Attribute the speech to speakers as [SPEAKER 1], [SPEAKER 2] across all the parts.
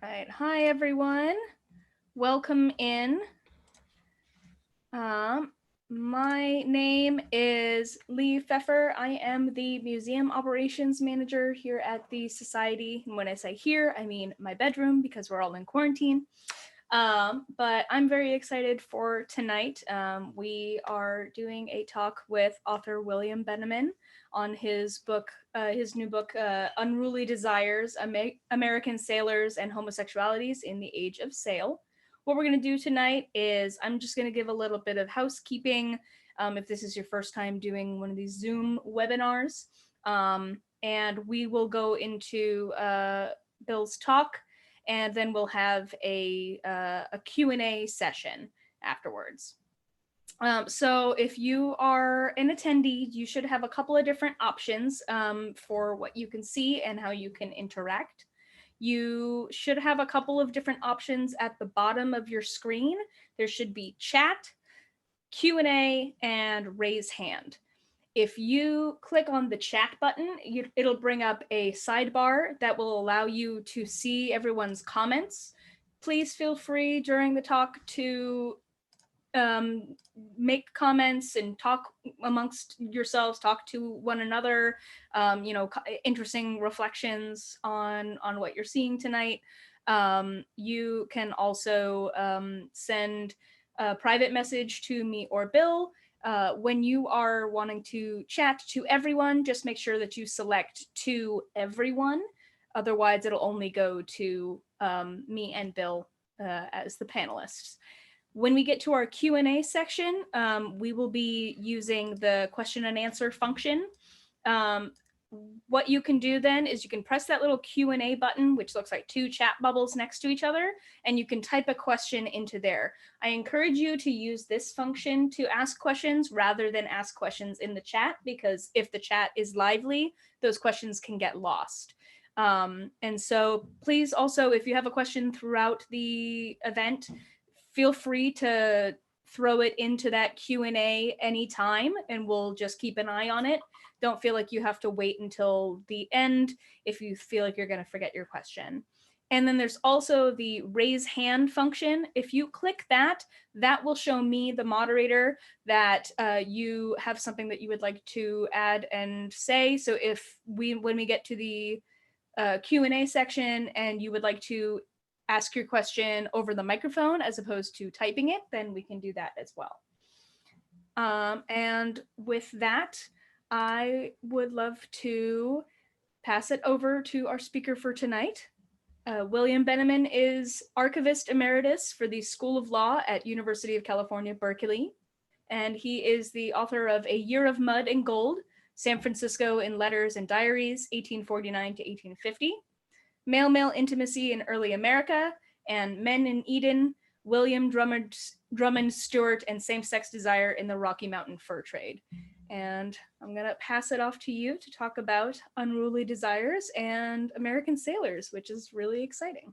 [SPEAKER 1] right. Hi, everyone. Welcome in. My name is Lee Pfeffer. I am the Museum Operations Manager here at the Society. And when I say here, I mean my bedroom because we're all in quarantine. But I'm very excited for tonight. We are doing a talk with author William Benneman on his book, his new book, Unruly Desires, American Sailors and Homosexualities in the Age of Sail. What we're going to do tonight is I'm just going to give a little bit of housekeeping if this is your first time doing one of these Zoom webinars. And we will go into Bill's talk, and then we'll have a Q&A session afterwards. So if you are an attendee, you should have a couple of different options for what you can see and how you can interact. You should have a couple of different options at the bottom of your screen. There should be chat, Q&A, and raise hand. If you click on the chat button, it'll bring up a sidebar that will allow you to see everyone's comments. Please feel free during the talk to make comments and talk amongst yourselves, talk to one another, interesting reflections on what you're seeing tonight. You can also send a private message to me or Bill. When you are wanting to chat to everyone, just make sure that you select to everyone. Otherwise, it'll only go to me and Bill as the panelists. When we get to our Q&A section, we will be using the question and answer function. What you can do then is you can press that little Q&A button, which looks like two chat bubbles next to each other, and you can type a question into there. I encourage you to use this function to ask questions rather than ask questions in the chat, because if the chat is lively, those questions can get lost. And so please also, if you have a question throughout the event, feel free to throw it into that Q&A anytime, and we'll just keep an eye on it. Don't feel like you have to wait until the end if you feel like you're going to forget your question. And then there's also the raise hand function. If you click that, that will show me, the moderator, that you have something that you would like to add and say. So when we get to the Q&A section and you would like to ask your question over the microphone as opposed to typing it, then we can do that as well. And with that, I would love to pass it over to our speaker for tonight. William Benneman is Archivist Emeritus for the School of Law at University of California, Berkeley. And he is the author of A Year of Mud and Gold, San Francisco in Letters and Diaries, 1849 to 1850. Male-Male Intimacy in Early America, and Men in Eden, William Drummond Stewart, and Same-Sex Desire in the Rocky Mountain Fur Trade. And I'm going to pass it off to you to talk about Unruly Desires and American Sailors, which is really exciting.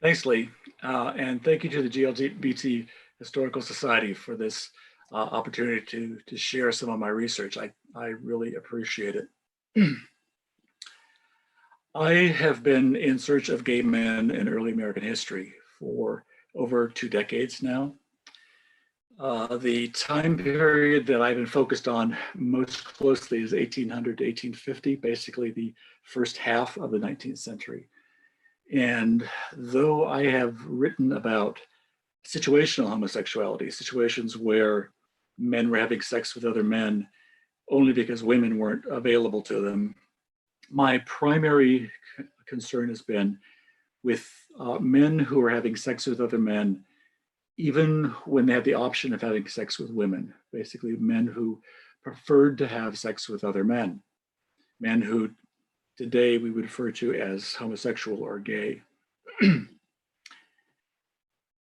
[SPEAKER 2] Thanks, Lee. And thank you to the LGBT Historical Society for this opportunity to share some of my research. I really appreciate it. I have been in search of gay men in early American history for over 2 decades now. The time period that I've been focused on most closely is 1800 to 1850, basically the first half of the 19th century. And though I have written about situational homosexuality, situations where men were having sex with other men only because women weren't available to them, my primary concern has been with men who are having sex with other men, even when they have the option of having sex with women, basically men who preferred to have sex with other men who today we would refer to as homosexual or gay.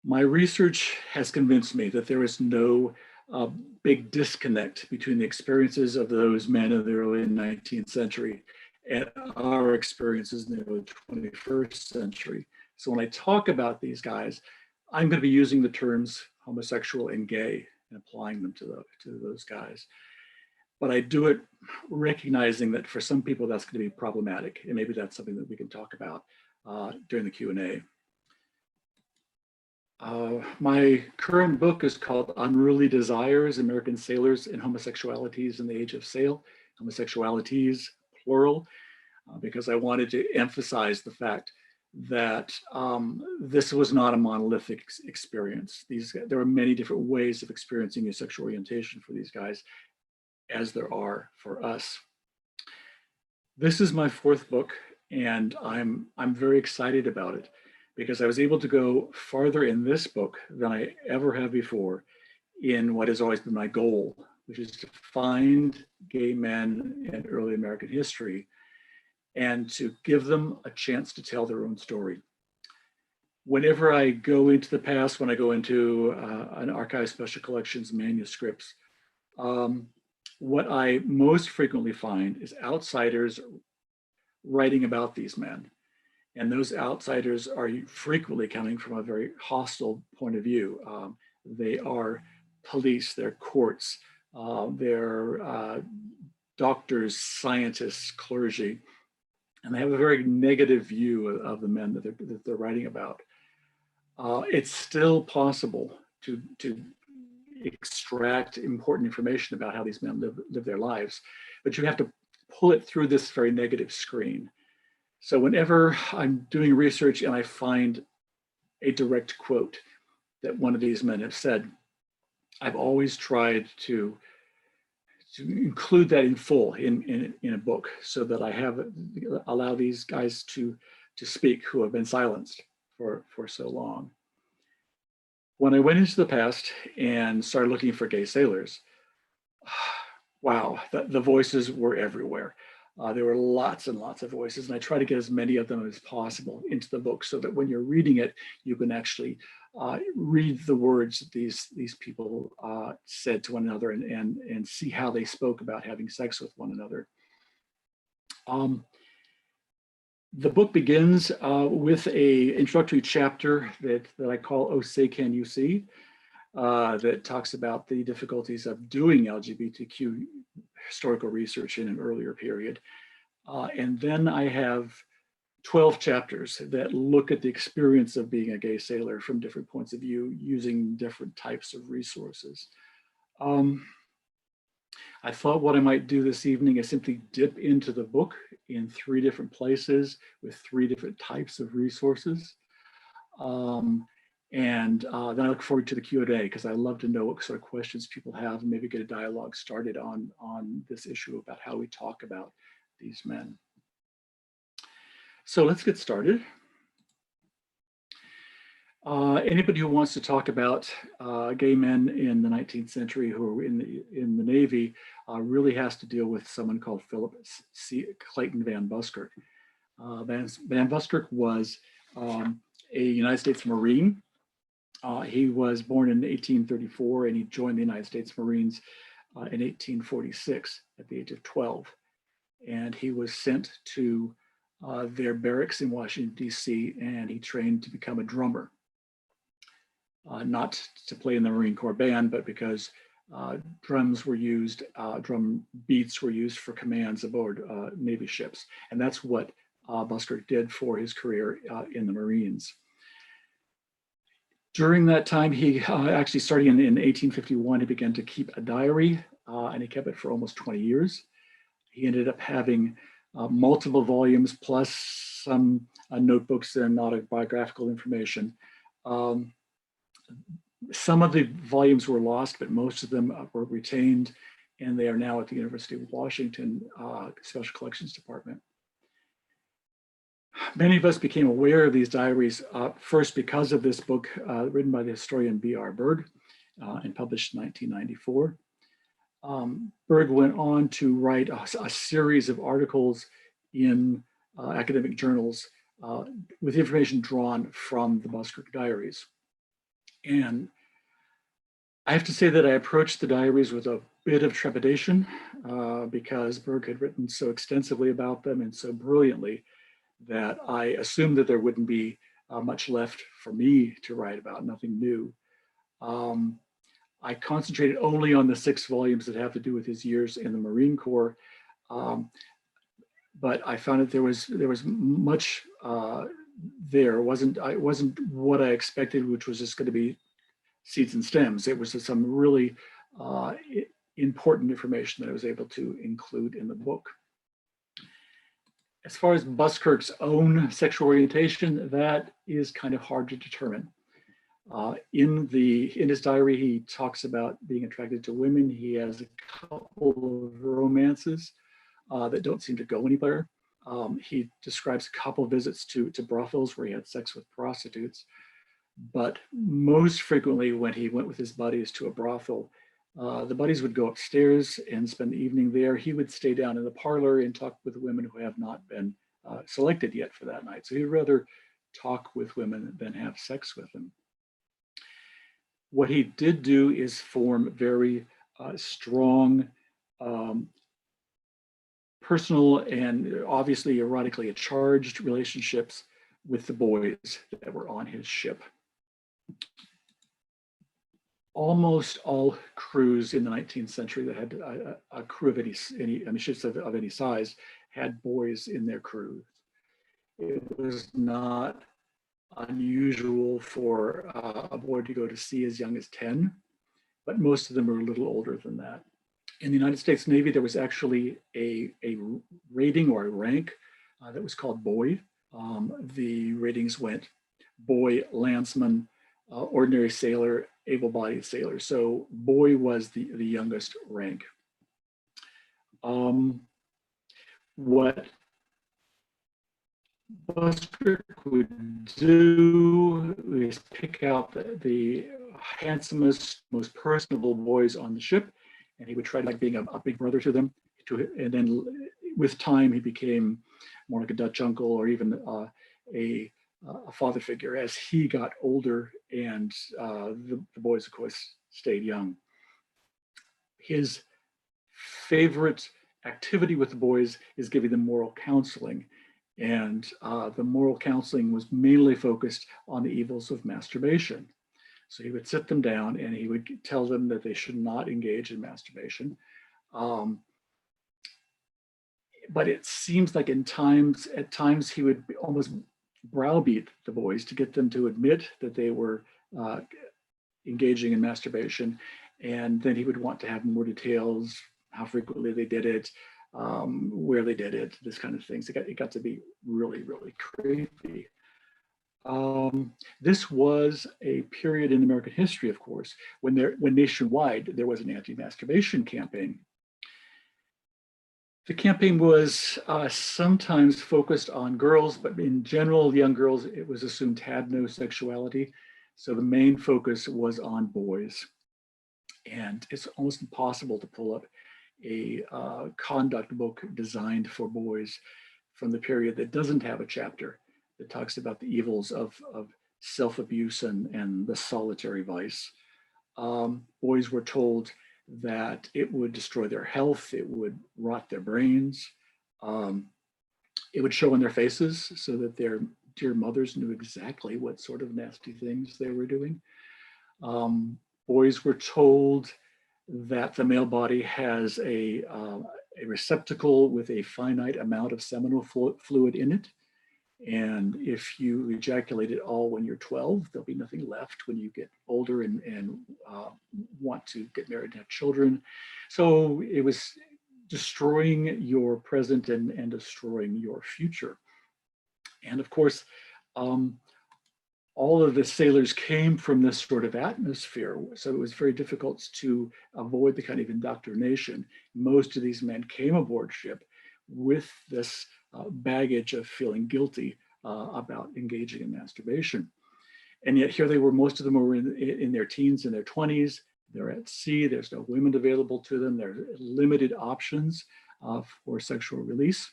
[SPEAKER 2] My research has convinced me that there is no big disconnect between the experiences of those men of the early 19th century and our experiences in the early 21st century. So when I talk about these guys, I'm going to be using the terms homosexual and gay and applying them to those guys. But I do it recognizing that for some people that's going to be problematic, and maybe that's something that we can talk about during the Q&A. My current book is called Unruly Desires, American Sailors and Homosexualities in the Age of Sail. Homosexualities, plural, because I wanted to emphasize the fact that this was not a monolithic experience. There were many different ways of experiencing your sexual orientation for these guys, as there are for us. This is my fourth book, and I'm very excited about it because I was able to go farther in this book than I ever have before in what has always been my goal, which is to find gay men in early American history and to give them a chance to tell their own story. Whenever I go into the past, when I go into an archive, special collections, manuscripts, what I most frequently find is outsiders writing about these men. And those outsiders are frequently coming from a very hostile point of view. They are police, they're courts, they're doctors, scientists, clergy, and they have a very negative view of the men that they're writing about. It's still possible to extract important information about how these men live their lives, but you have to pull it through this very negative screen. So whenever I'm doing research and I find a direct quote that one of these men have said, I've always tried to include that in full in a book so that I allow these guys to speak who have been silenced for so long. When I went into the past and started looking for gay sailors, wow, the voices were everywhere. There were lots and lots of voices, and I try to get as many of them as possible into the book so that when you're reading it, you can actually read the words that these people said to one another and see how they spoke about having sex with one another. The book begins with an introductory chapter that I call "Oh Say Can You See?" that talks about the difficulties of doing LGBTQ historical research in an earlier period. And then I have 12 chapters that look at the experience of being a gay sailor from different points of view using different types of resources. I thought what I might do this evening is simply dip into the book in 3 different places with 3 different types of resources. And then I look forward to the Q&A because I love to know what sort of questions people have and maybe get a dialogue started on this issue about how we talk about these men. So let's get started. Anybody who wants to talk about gay men in the 19th century who were in the Navy really has to deal with someone called Clayton Van Buskirk. Van Buskirk was a United States Marine. He was born in 1834 and he joined the United States Marines in 1846 at the age of 12. And he was sent to their barracks in Washington, D.C., and he trained to become a drummer. Not to play in the Marine Corps band, but because drums were used, drum beats were used for commands aboard Navy ships. And that's what Buskirk did for his career in the Marines. During that time, he actually starting in 1851, he began to keep a diary and he kept it for almost 20 years. He ended up having multiple volumes plus some notebooks and autobiographical information. Some of the volumes were lost, but most of them were retained, and they are now at the University of Washington Special Collections Department. Many of us became aware of these diaries first because of this book written by the historian B.R. Berg and published in 1994. Berg went on to write a series of articles in academic journals with information drawn from the Buskirk diaries. And I have to say that I approached the diaries with a bit of trepidation because Berg had written so extensively about them and so brilliantly that I assumed that there wouldn't be much left for me to write about, nothing new. I concentrated only on the 6 volumes that have to do with his years in the Marine Corps, but I found that there was much there. It wasn't what I expected, which was just going to be seeds and stems. It was just some really important information that I was able to include in the book. As far as Buskirk's own sexual orientation, that is kind of hard to determine. In his diary, he talks about being attracted to women. He has a couple of romances that don't seem to go anywhere. He describes a couple of visits to brothels where he had sex with prostitutes. But most frequently, when he went with his buddies to a brothel, the buddies would go upstairs and spend the evening there. He would stay down in the parlor and talk with women who have not been selected yet for that night. So he'd rather talk with women than have sex with them. What he did do is form very strong personal and obviously erotically charged relationships with the boys that were on his ship. Almost all crews in the 19th century that had a crew of any ships of any size had boys in their crews. It was not unusual for a boy to go to sea as young as 10, but most of them were a little older than that. In the United States Navy, there was actually a rating or a rank that was called boy. The ratings went boy, landsman, ordinary sailor, able-bodied sailor. So boy was the youngest rank. What Buskirk would do is pick out the handsomest, most personable boys on the ship, and he would try to like being a big brother to them. And then with time, he became more like a Dutch uncle or even a father figure as he got older, and the boys, of course, stayed young. His favorite activity with the boys is giving them moral counseling. And the moral counseling was mainly focused on the evils of masturbation. So he would sit them down and he would tell them that they should not engage in masturbation. But it seems like at times he would almost browbeat the boys to get them to admit that they were engaging in masturbation. And then he would want to have more details, how frequently they did it, where they did it, this kind of things. It got to be really, really creepy. This was a period in American history, of course, when nationwide there was an anti-masturbation campaign. The campaign was sometimes focused on girls, but in general, young girls, it was assumed had no sexuality. So the main focus was on boys. And it's almost impossible to pull up a conduct book designed for boys from the period that doesn't have a chapter that talks about the evils of self-abuse and the solitary vice. Boys were told that it would destroy their health, it would rot their brains, it would show on their faces so that their dear mothers knew exactly what sort of nasty things they were doing. Boys were told that the male body has a receptacle with a finite amount of seminal fluid in it. And if you ejaculate it all when you're 12, there'll be nothing left when you get older and want to get married and have children. So it was destroying your present and destroying your future. And of course, all of the sailors came from this sort of atmosphere. So it was very difficult to avoid the kind of indoctrination. Most of these men came aboard ship with this baggage of feeling guilty about engaging in masturbation. And yet here they were, most of them were in their teens and their 20s. They're at sea, there's no women available to them. There are limited options for sexual release.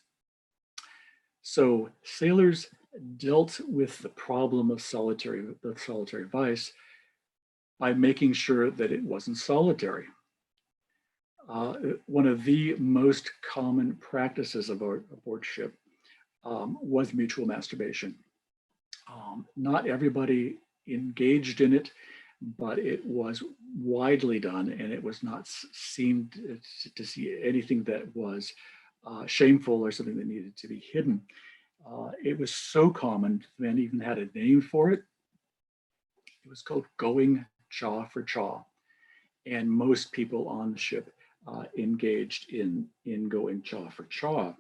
[SPEAKER 2] So sailors dealt with the problem of the solitary vice by making sure that it wasn't solitary. One of the most common practices aboard ship was mutual masturbation. Not everybody engaged in it, but it was widely done, and it was not seemed to see anything that was shameful or something that needed to be hidden. It was so common, the men even had a name for it. It was called going chaw for chaw. And most people on the ship engaged in going chaw for chaw.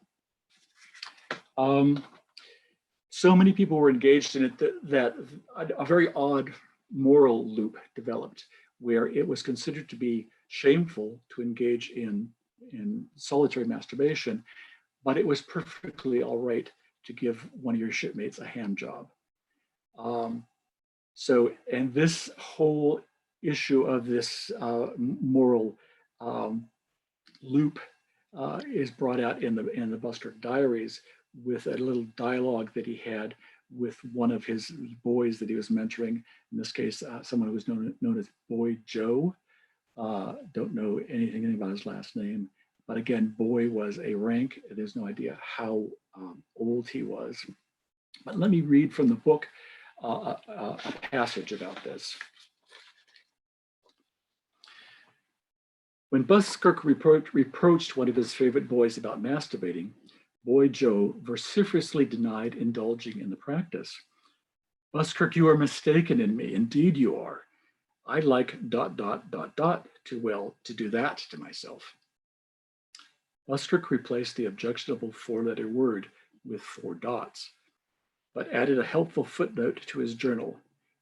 [SPEAKER 2] So many people were engaged in it that a very odd moral loop developed, where it was considered to be shameful to engage in solitary masturbation, but it was perfectly all right to give one of your shipmates a hand job. And this whole issue of this moral loop is brought out in the Buskirk diaries with a little dialogue that he had with one of his boys that he was mentoring. In this case, someone who was known as Boy Joe. Don't know anything about his last name, but again, Boy was a rank. There's no idea how old he was. But let me read from the book a passage about this. When Buskirk reproached one of his favorite boys about masturbating, Boy Joe vociferously denied indulging in the practice. Buskirk, you are mistaken in me. Indeed you are. I like ... too well to do that to myself. Buskirk replaced the objectionable four-letter word with 4 dots, but added a helpful footnote to his journal,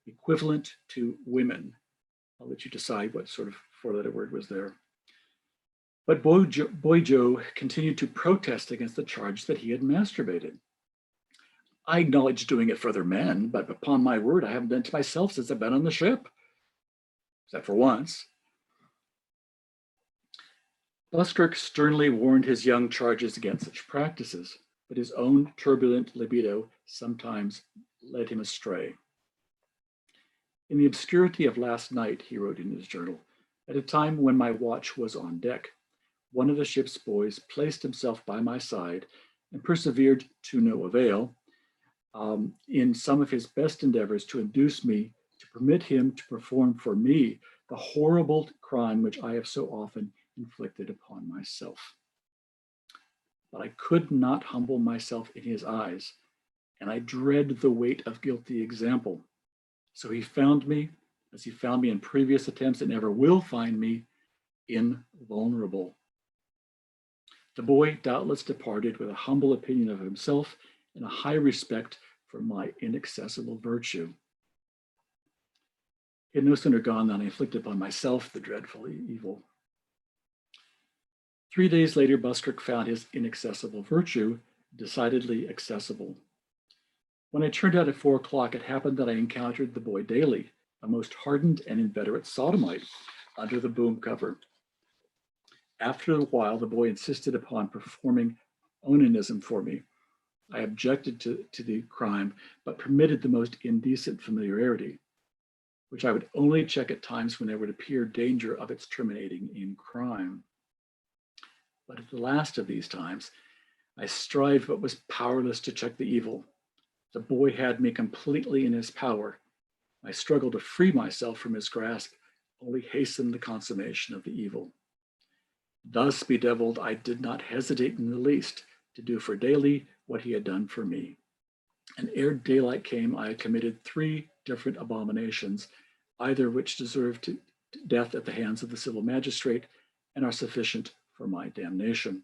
[SPEAKER 2] equivalent to women. I'll let you decide what sort of 4-letter word was there. But Boy Joe continued to protest against the charge that he had masturbated. I acknowledge doing it for other men, but upon my word, I haven't done it to myself since I've been on the ship, except for once. Buskirk sternly warned his young charges against such practices, but his own turbulent libido sometimes led him astray. In the obscurity of last night, he wrote in his journal, at a time when my watch was on deck, one of the ship's boys placed himself by my side and persevered to no avail in some of his best endeavors to induce me to permit him to perform for me the horrible crime which I have so often inflicted upon myself. But I could not humble myself in his eyes, and I dread the weight of guilty example. So he found me, as he found me in previous attempts and never will find me, invulnerable. The boy doubtless departed with a humble opinion of himself and a high respect for my inaccessible virtue. He had no sooner gone than I inflicted upon myself the dreadful evil. 3 days later, Buskirk found his inaccessible virtue decidedly accessible. When I turned out at 4 o'clock, it happened that I encountered the boy daily, a most hardened and inveterate sodomite, under the boom cover. After a while, the boy insisted upon performing onanism for me. I objected to the crime, but permitted the most indecent familiarity, which I would only check at times when there would appear danger of its terminating in crime. But at the last of these times, I strived but was powerless to check the evil. The boy had me completely in his power. My struggle to free myself from his grasp only hastened the consummation of the evil. Thus bedeviled, I did not hesitate in the least to do for Daly what he had done for me. And ere daylight came, I had committed 3 different abominations, either which deserved death at the hands of the civil magistrate and are sufficient for my damnation.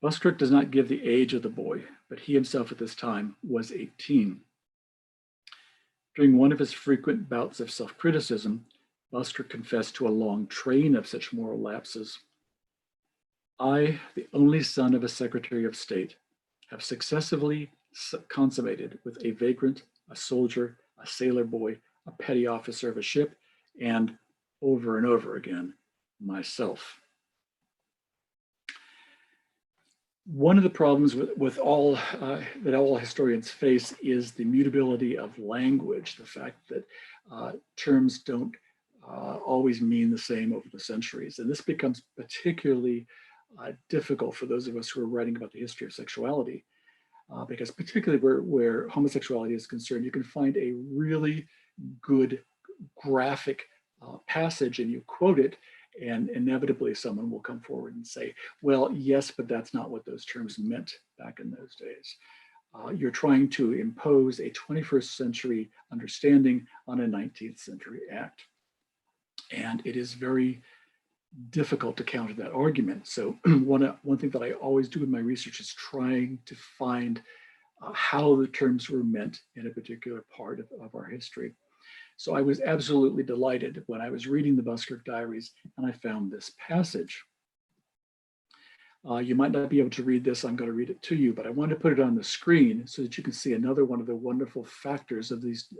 [SPEAKER 2] Buskirk does not give the age of the boy, but he himself at this time was 18. During one of his frequent bouts of self-criticism, Buskirk confessed to a long train of such moral lapses. I, the only son of a Secretary of State, have successively consummated with a vagrant, a soldier, a sailor boy, a petty officer of a ship, and over and over again, myself. One of the problems with all that all historians face is the mutability of language, the fact that terms don't always mean the same over the centuries. And this becomes particularly difficult for those of us who are writing about the history of sexuality, because particularly where homosexuality is concerned, you can find a really good graphic passage and you quote it, And inevitably someone will come forward and say, well, yes, but that's not what those terms meant back in those days. You're trying to impose a 21st century understanding on a 19th century act. And it is very difficult to counter that argument. So one thing that I always do in my research is trying to find how the terms were meant in a particular part of our history. So I was absolutely delighted when I was reading the Buskirk diaries and I found this passage. You might not be able to read this, I'm going to read it to you, but I want to put it on the screen so that you can see another one of the wonderful factors of these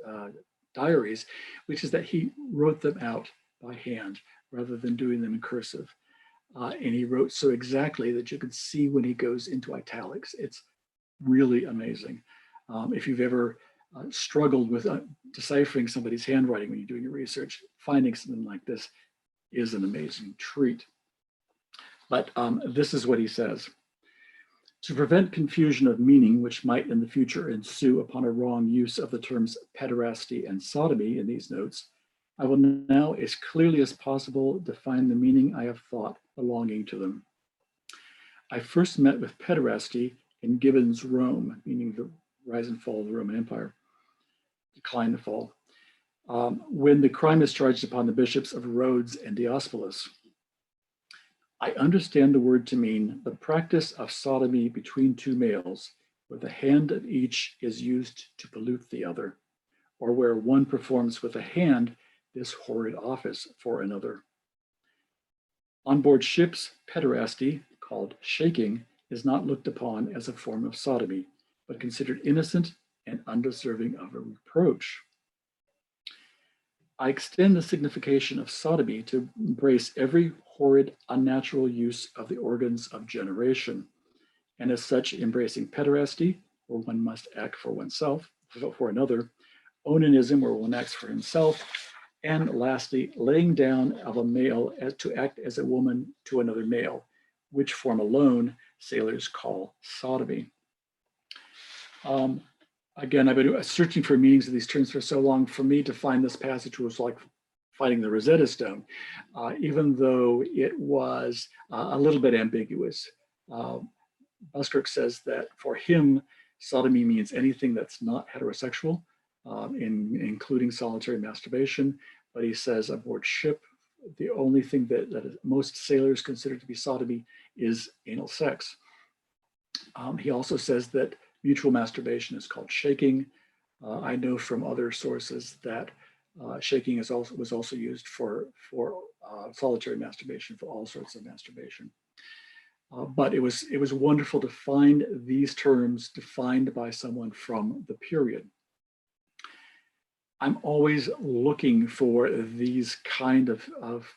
[SPEAKER 2] diaries, which is that he wrote them out by hand rather than doing them in cursive. And he wrote so exactly that you can see when he goes into italics. It's really amazing. If you've ever struggled with deciphering somebody's handwriting when you're doing your research, finding something like this is an amazing treat. But this is what he says. To prevent confusion of meaning, which might in the future ensue upon a wrong use of the terms pederasty and sodomy in these notes, I will now as clearly as possible define the meaning I have thought belonging to them. I first met with pederasty in Gibbon's Rome, meaning the rise and fall of the Roman Empire, decline and fall, when the crime is charged upon the bishops of Rhodes and Diospolis. I understand the word to mean the practice of sodomy between two males, where the hand of each is used to pollute the other, or where one performs with a hand this horrid office for another. On board ships, pederasty, called shaking, is not looked upon as a form of sodomy, but considered innocent and undeserving of a reproach. I extend the signification of sodomy to embrace every horrid, unnatural use of the organs of generation, and as such, embracing pederasty, where one must act for oneself, for another, onanism, where one acts for himself, and lastly, laying down of a male to act as a woman to another male, which form alone sailors call sodomy. Again, I've been searching for meanings of these terms for so long. For me to find this passage was like finding the Rosetta Stone, even though it was a little bit ambiguous. Buskirk says that for him, sodomy means anything that's not heterosexual, including solitary masturbation. But he says aboard ship, the only thing that most sailors consider to be sodomy is anal sex. He also says that mutual masturbation is called shaking. I know from other sources that shaking was also used for solitary masturbation, for all sorts of masturbation. But it was wonderful to find these terms defined by someone from the period. I'm always looking for these kind of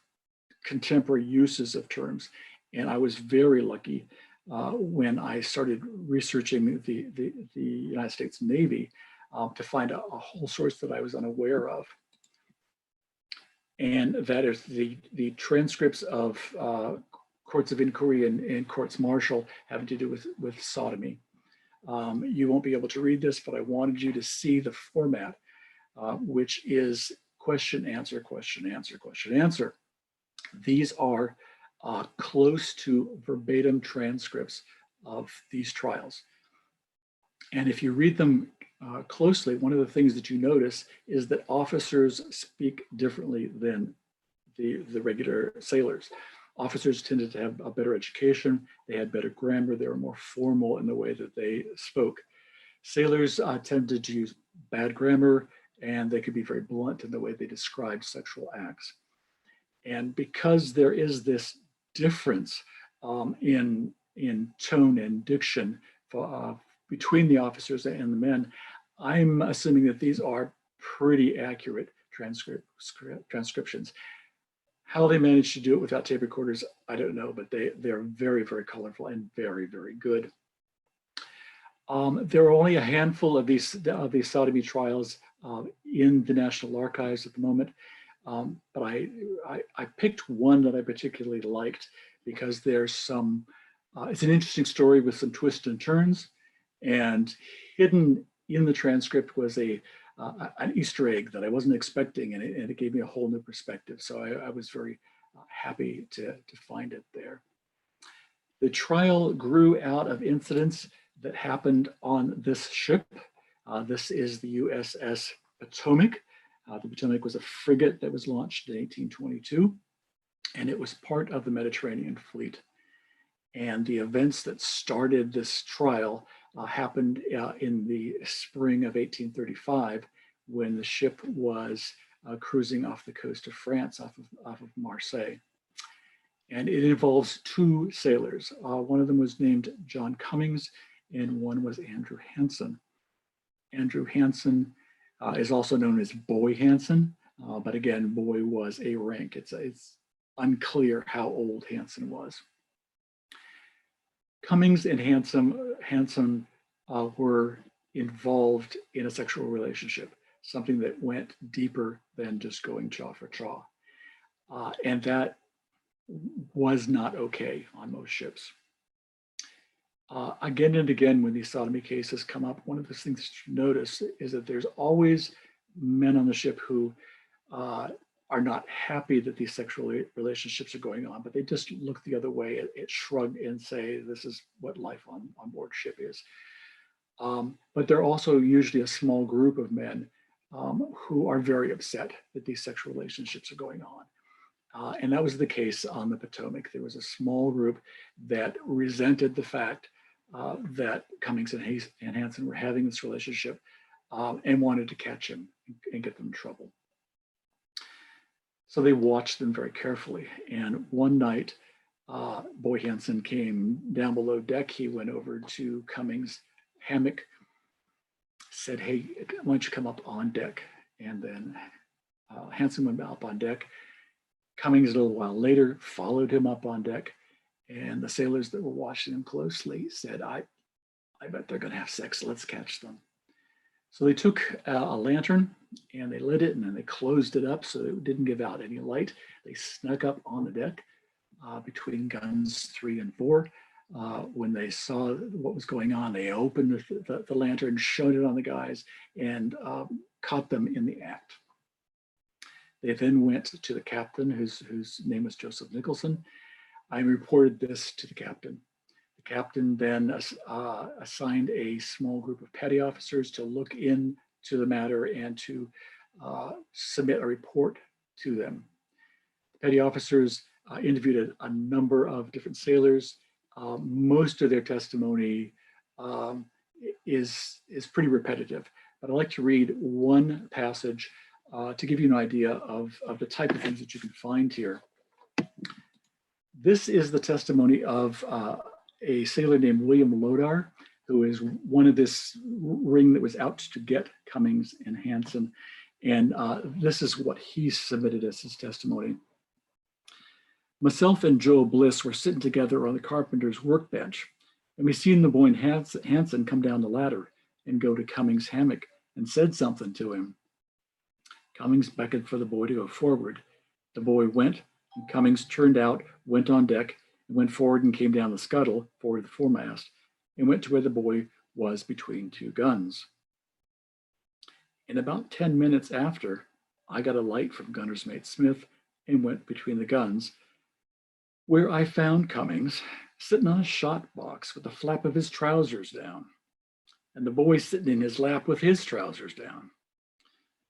[SPEAKER 2] contemporary uses of terms, and I was very lucky when I started researching the United States Navy to find a whole source that I was unaware of. And that is the transcripts of courts of inquiry and courts martial having to do with sodomy. You won't be able to read this, but I wanted you to see the format, which is question, answer, question, answer, question, answer. These are close to verbatim transcripts of these trials. And if you read them closely, one of the things that you notice is that officers speak differently than the regular sailors. Officers tended to have a better education, they had better grammar, they were more formal in the way that they spoke. Sailors tended to use bad grammar, and they could be very blunt in the way they described sexual acts. And because there is this difference in tone and diction between the officers and the men, I'm assuming that these are pretty accurate transcriptions. How they managed to do it without tape recorders, I don't know, but they're very, very colorful and very, very good. There are only a handful of these sodomy trials in the National Archives at the moment. But I picked one that I particularly liked because there's some, it's an interesting story with some twists and turns, and hidden in the transcript was an Easter egg that I wasn't expecting, and it gave me a whole new perspective. So I was very happy to find it there. The trial grew out of incidents that happened on this ship. This is the USS Potomac. The Potomac was a frigate that was launched in 1822, and it was part of the Mediterranean fleet. And the events that started this trial happened in the spring of 1835, when the ship was cruising off the coast of France, off of Marseille. And it involves two sailors. One of them was named John Cummings, and one was Andrew Hansen. Andrew Hansen is also known as Boy Hansen, but again, Boy was a rank. It's unclear how old Hansen was. Cummings and Hansen were involved in a sexual relationship, something that went deeper than just going chaw for chaw. And that was not okay on most ships. Again and again, when these sodomy cases come up, one of the things that you notice is that there's always men on the ship who are not happy that these sexual relationships are going on, but they just look the other way, shrug and say, this is what life on board ship is. But there are also usually a small group of men who are very upset that these sexual relationships are going on. And that was the case on the Potomac. There was a small group that resented the fact that Cummings and Hansen were having this relationship and wanted to catch him and get them in trouble. So they watched them very carefully. And one night, Boy Hansen came down below deck. He went over to Cummings' hammock, said, hey, why don't you come up on deck? And then Hansen went up on deck. Cummings, a little while later, followed him up on deck. And the sailors that were watching him closely said, I bet they're going to have sex. Let's catch them. So they took a lantern and they lit it, and then they closed it up so it didn't give out any light. They snuck up on the deck between guns 3 and 4. When they saw what was going on, they opened the lantern, shone it on the guys, and caught them in the act. They then went to the captain, whose name was Joseph Nicholson. I reported this to the captain. The captain then assigned a small group of petty officers to look into the matter and to submit a report to them. The petty officers interviewed a number of different sailors. Most of their testimony is pretty repetitive, but I'd like to read one passage to give you an idea of the type of things that you can find here. This is the testimony of a sailor named William Lotar, who is one of this ring that was out to get Cummings and Hansen. And this is what he submitted as his testimony. Myself and Joe Bliss were sitting together on the carpenter's workbench, and we seen the boy Hansen come down the ladder and go to Cummings' hammock and said something to him. Cummings beckoned for the boy to go forward. The boy went, and Cummings turned out, went on deck, and went forward and came down the scuttle, forward the foremast, and went to where the boy was between two guns. In about 10 minutes after, I got a light from gunner's mate Smith and went between the guns, where I found Cummings sitting on a shot box with the flap of his trousers down, and the boy sitting in his lap with his trousers down.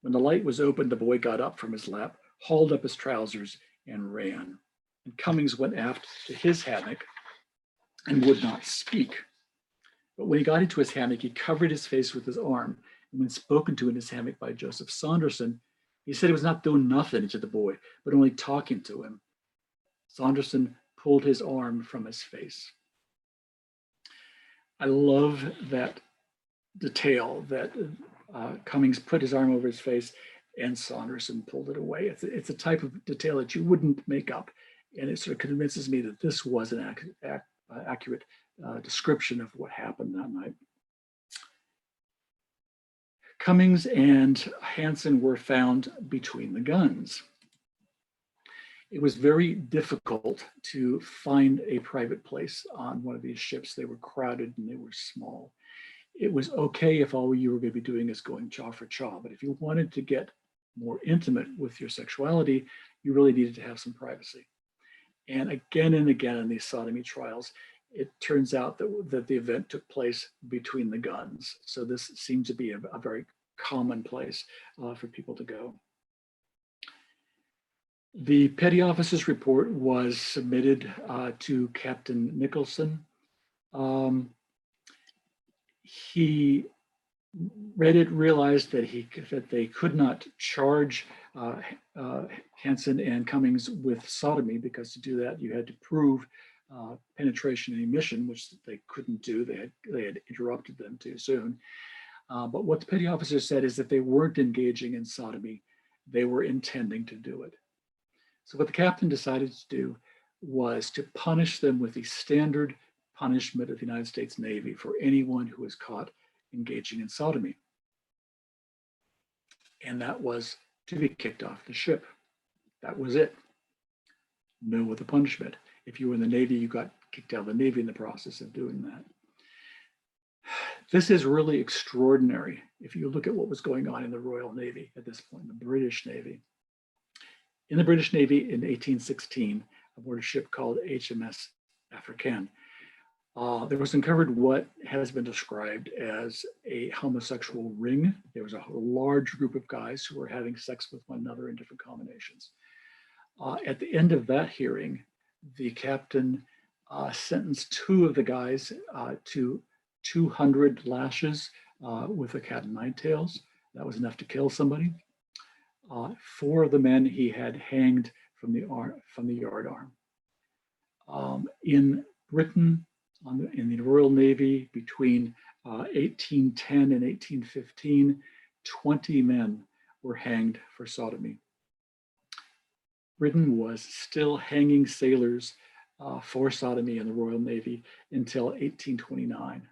[SPEAKER 2] When the light was opened, the boy got up from his lap, hauled up his trousers, and ran. And Cummings went aft to his hammock and would not speak. But when he got into his hammock, he covered his face with his arm. And when spoken to in his hammock by Joseph Saunderson, he said he was not doing nothing to the boy, but only talking to him. Saunderson pulled his arm from his face. I love that detail that Cummings put his arm over his face and Saunderson pulled it away. It's a type of detail that you wouldn't make up. And it sort of convinces me that this was an accurate description of what happened that night. Cummings and Hansen were found between the guns. It was very difficult to find a private place on one of these ships. They were crowded and they were small. It was okay if all you were going to be doing is going chaw for chaw, but if you wanted to get more intimate with your sexuality, you really needed to have some privacy. And again in these sodomy trials, it turns out that the event took place between the guns. So this seems to be a very common place for people to go. The petty officer's report was submitted to Captain Nicholson. He read it, realized that they could not charge Hansen and Cummings with sodomy, because to do that you had to prove penetration and emission, which they couldn't do. They had interrupted them too soon. But what the petty officer said is that they weren't engaging in sodomy; they were intending to do it. So what the captain decided to do was to punish them with the standard punishment of the United States Navy for anyone who was caught engaging in sodomy. And that was to be kicked off the ship. That was it. No other punishment. If you were in the Navy, you got kicked out of the Navy in the process of doing that. This is really extraordinary if you look at what was going on in the Royal Navy at this point, the British Navy. In the British Navy in 1816, aboard a ship called HMS Africaine, there was uncovered what has been described as a homosexual ring. There was a large group of guys who were having sex with one another in different combinations. At the end of that hearing, the captain sentenced 2 of the guys to 200 lashes with a cat and nine tails. That was enough to kill somebody. 4 of the men he had hanged from the yard arm. In Britain, in the Royal Navy, between 1810 and 1815, 20 men were hanged for sodomy. Britain was still hanging sailors for sodomy in the Royal Navy until 1829.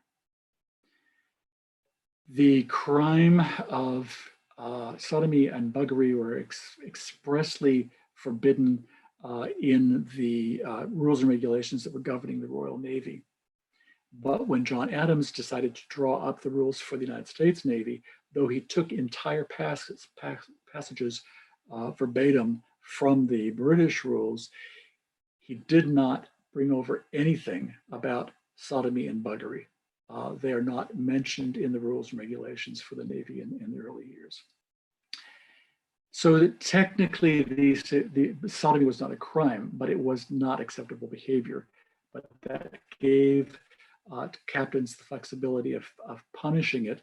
[SPEAKER 2] The crime of sodomy and buggery were expressly forbidden in the rules and regulations that were governing the Royal Navy. But when John Adams decided to draw up the rules for the United States Navy, though he took entire passages verbatim from the British rules, he did not bring over anything about sodomy and buggery. They are not mentioned in the rules and regulations for the Navy in the early years. So that technically the sodomy was not a crime, but it was not acceptable behavior. But that gave captains the flexibility of punishing it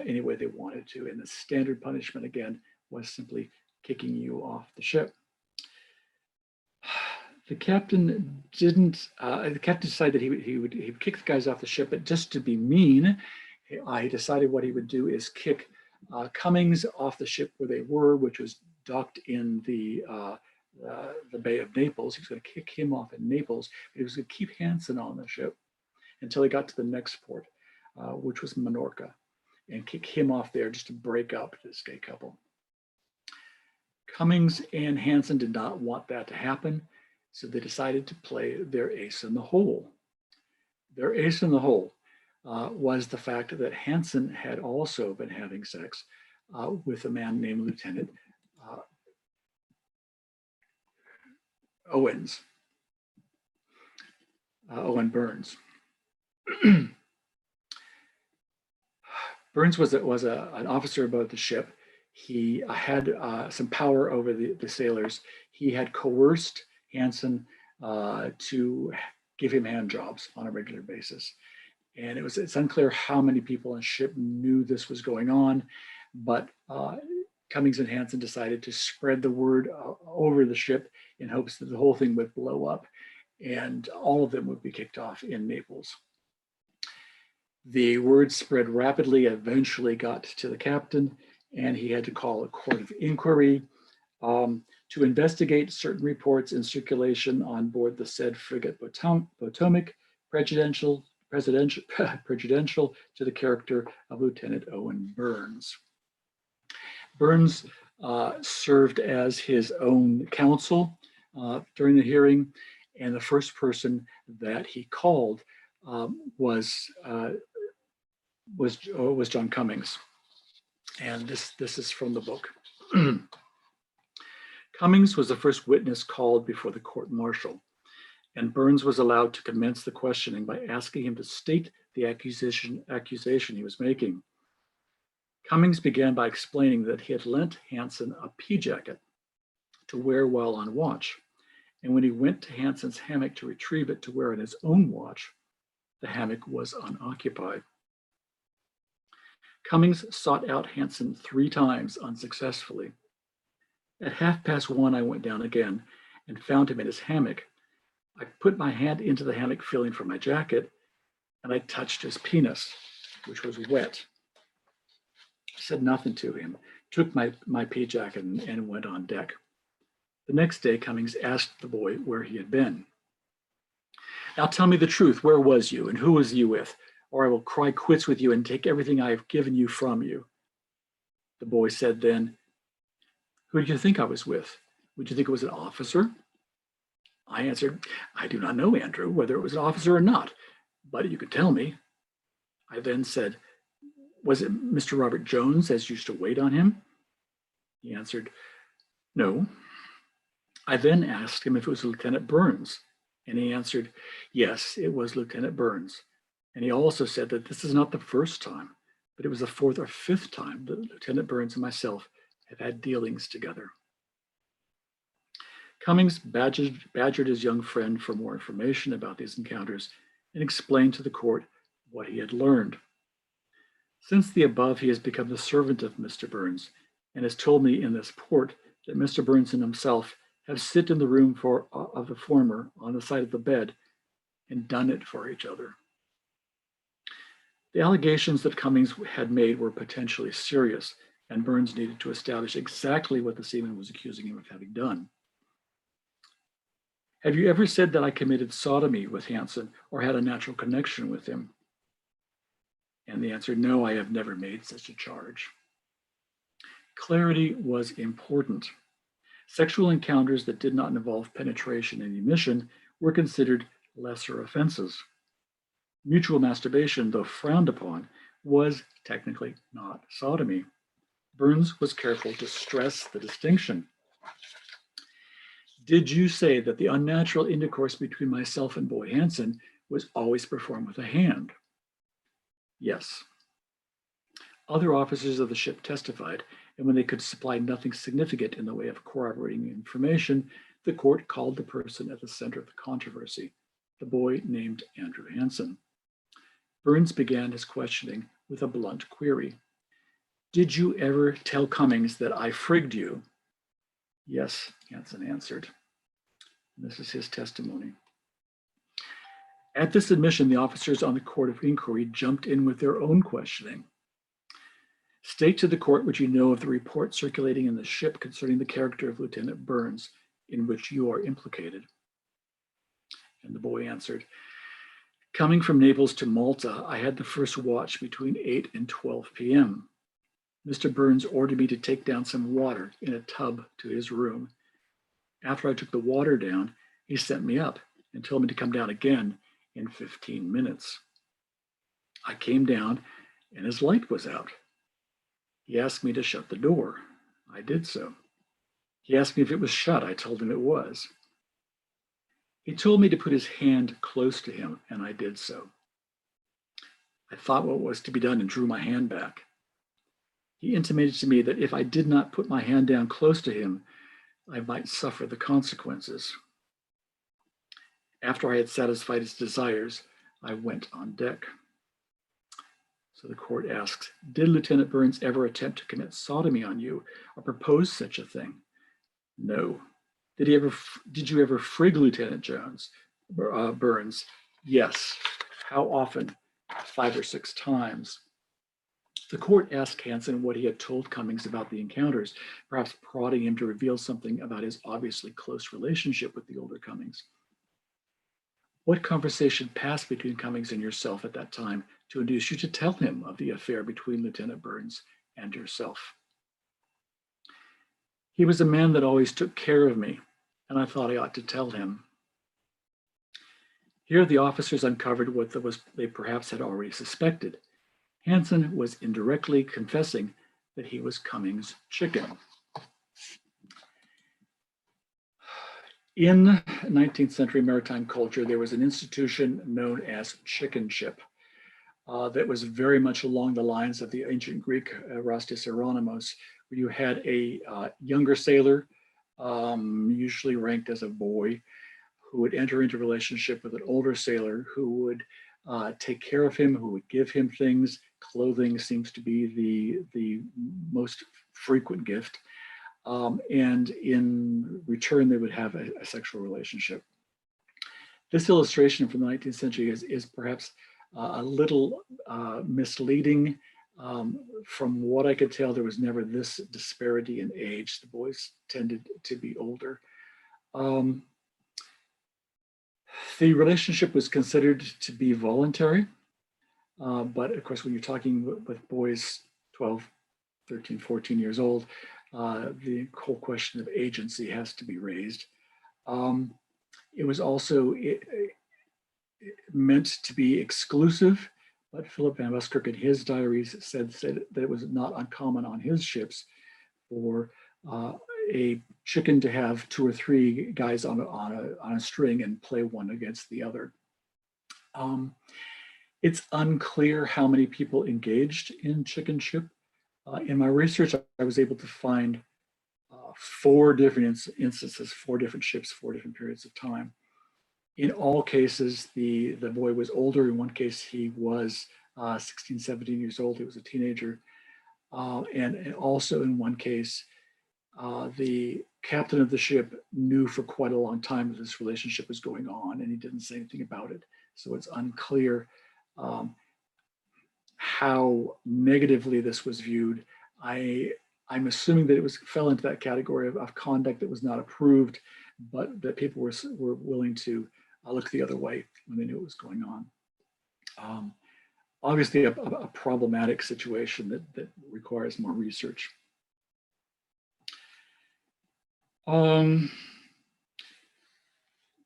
[SPEAKER 2] any way they wanted to. And the standard punishment, again, was simply kicking you off the ship. The captain didn't, the captain decided that he would kick the guys off the ship, but just to be mean, he decided what he would do is kick Cummings off the ship where they were, which was docked in the Bay of Naples. He was going to kick him off in Naples, but he was going to keep Hansen on the ship until he got to the next port, which was Minorca, and kick him off there just to break up this gay couple. Cummings and Hansen did not want that to happen, so they decided to play their ace in the hole. Their ace in the hole was the fact that Hansen had also been having sex with a man named Lieutenant Owens, Owen Burns. Burns was an officer aboard the ship. He had some power over the sailors. He had coerced Hansen to give him hand jobs on a regular basis. And it's unclear how many people on the ship knew this was going on, but Cummings and Hansen decided to spread the word over the ship in hopes that the whole thing would blow up and all of them would be kicked off in Naples. The word spread rapidly, eventually got to the captain, and he had to call a court of inquiry to investigate certain reports in circulation on board the said frigate Potomac, prejudicial to the character of Lieutenant Owen Burns. Burns served as his own counsel during the hearing, and the first person that he called was John Cummings, and this is from the book. Cummings was the first witness called before the court-martial. and Burns was allowed to commence the questioning by asking him to state the accusation he was making. Cummings began by explaining that he had lent Hansen a pea jacket to wear while on watch, and when he went to Hansen's hammock to retrieve it to wear on his own watch, the hammock was unoccupied. Cummings sought out Hansen 3 times unsuccessfully. At 1:30, I went down again and found him in his hammock. I put my hand into the hammock feeling for my jacket, and I touched his penis, which was wet. I said nothing to him, took my pea jacket and went on deck. The next day, Cummings asked the boy where he had been. "Now tell me the truth, where was you and who was you with? Or I will cry quits with you and take everything I have given you from you." The boy said then, "Who do you think I was with? Would you think it was an officer?" I answered, "I do not know, Andrew, whether it was an officer or not, but you could tell me." I then said, "Was it Mr. Robert Jones as used to wait on him?" He answered, "No." I then asked him if it was Lieutenant Burns, and he answered, "Yes, it was Lieutenant Burns." And he also said that this is not the first time, but it was the 4th or 5th time that Lieutenant Burns and myself have had dealings together. Cummings badgered his young friend for more information about these encounters and explained to the court what he had learned. Since the above, he has become the servant of Mr. Burns and has told me in this port that Mr. Burns and himself have sit in the room of the former on the side of the bed and done it for each other. The allegations that Cummings had made were potentially serious, and Burns needed to establish exactly what the seaman was accusing him of having done. "Have you ever said that I committed sodomy with Hansen or had a natural connection with him?" And the answer, "No, I have never made such a charge." Clarity was important. Sexual encounters that did not involve penetration and emission were considered lesser offenses. Mutual masturbation, though frowned upon, was technically not sodomy. Burns was careful to stress the distinction. "Did you say that the unnatural intercourse between myself and Boy Hansen was always performed with a hand?" "Yes." Other officers of the ship testified, and when they could supply nothing significant in the way of corroborating information, the court called the person at the center of the controversy, the boy named Andrew Hansen. Burns began his questioning with a blunt query. "Did you ever tell Cummings that I frigged you?" "Yes," Hansen answered. And this is his testimony. At this admission, the officers on the court of inquiry jumped in with their own questioning. "State to the court what you know of the report circulating in the ship concerning the character of Lieutenant Burns, in which you are implicated." And the boy answered, "Coming from Naples to Malta, I had the first watch between 8 and 12 p.m. Mr. Burns ordered me to take down some water in a tub to his room. After I took the water down, he sent me up and told me to come down again in 15 minutes. I came down and his light was out. He asked me to shut the door. I did so. He asked me if it was shut. I told him it was. He told me to put his hand close to him, and I did so. I thought what was to be done and drew my hand back. He intimated to me that if I did not put my hand down close to him, I might suffer the consequences. After I had satisfied his desires, I went on deck." So the court asks, "Did Lieutenant Burns ever attempt to commit sodomy on you or propose such a thing?" "No." Did you ever frig Lieutenant Burns? "Yes." "How often?" 5 or 6 times. The court asked Hansen what he had told Cummings about the encounters, perhaps prodding him to reveal something about his obviously close relationship with the older Cummings. "What conversation passed between Cummings and yourself at that time to induce you to tell him of the affair between Lieutenant Burns and yourself?" "He was a man that always took care of me, and I thought I ought to tell him." Here the officers uncovered what they perhaps had already suspected. Hansen was indirectly confessing that he was Cummings' chicken. In 19th century maritime culture, there was an institution known as chicken ship that was very much along the lines of the ancient Greek Rastis Hieronymus, where you had a younger sailor, usually ranked as a boy, who would enter into a relationship with an older sailor who would take care of him, who would give him things. Clothing seems to be the most frequent gift. And in return, they would have a sexual relationship. This illustration from the 19th century is perhaps a little misleading. From what I could tell, there was never this disparity in age. The boys tended to be older. The relationship was considered to be voluntary, but of course, when you're talking with boys 12, 13, 14 years old, the whole question of agency has to be raised. It was also meant to be exclusive, but Philip Van Buskirk in his diaries said that it was not uncommon on his ships for a chicken to have 2 or 3 guys on a string and play one against the other. It's unclear how many people engaged in chicken ship. In my research, I was able to find 4 different instances, 4 different ships, 4 different periods of time. In all cases, the boy was older. In one case, he was 16, 17 years old. He was a teenager. And also in one case, the captain of the ship knew for quite a long time that this relationship was going on, and he didn't say anything about it. So it's unclear how negatively this was viewed. I'm assuming that it fell into that category of conduct that was not approved, but that people were willing to look the other way when they knew what was going on. Obviously, a problematic situation that requires more research.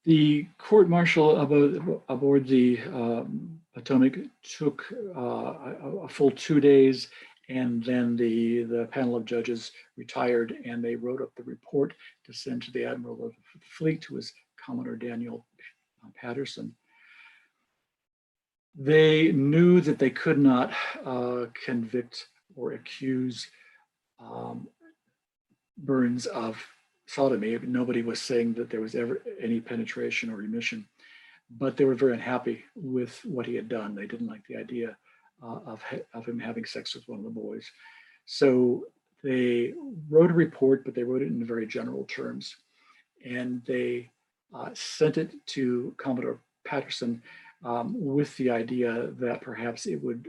[SPEAKER 2] The court-martial aboard the Potomac took a full 2 days, and then the panel of judges retired, and they wrote up the report to send to the Admiral of the Fleet, who was Commodore Daniel Patterson. They knew that they could not convict or accuse Burns of sodomy. Nobody was saying that there was ever any penetration or emission, but they were very unhappy with what he had done. They didn't like the idea of him having sex with one of the boys. So they wrote a report, but they wrote it in very general terms. And they sent it to Commodore Patterson with the idea that perhaps it would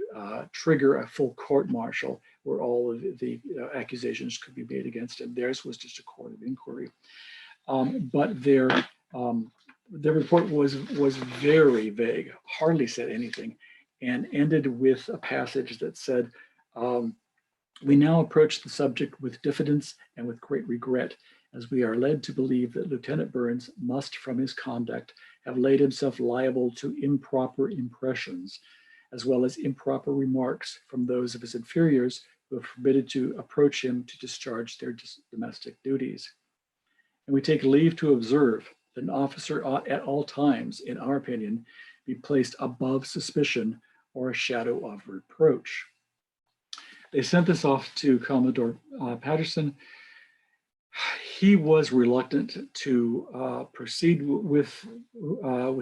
[SPEAKER 2] trigger a full court-martial where all of the accusations could be made against him. Theirs was just a court of inquiry. But their report was very vague, hardly said anything, and ended with a passage that said, "We now approach the subject with diffidence and with great regret, as we are led to believe that Lieutenant Burns must, from his conduct, have laid himself liable to improper impressions, as well as improper remarks from those of his inferiors who have forbidden to approach him to discharge their domestic duties. And we take leave to observe that an officer ought at all times, in our opinion, be placed above suspicion or a shadow of reproach." They sent this off to Commodore Patterson. He was reluctant to proceed with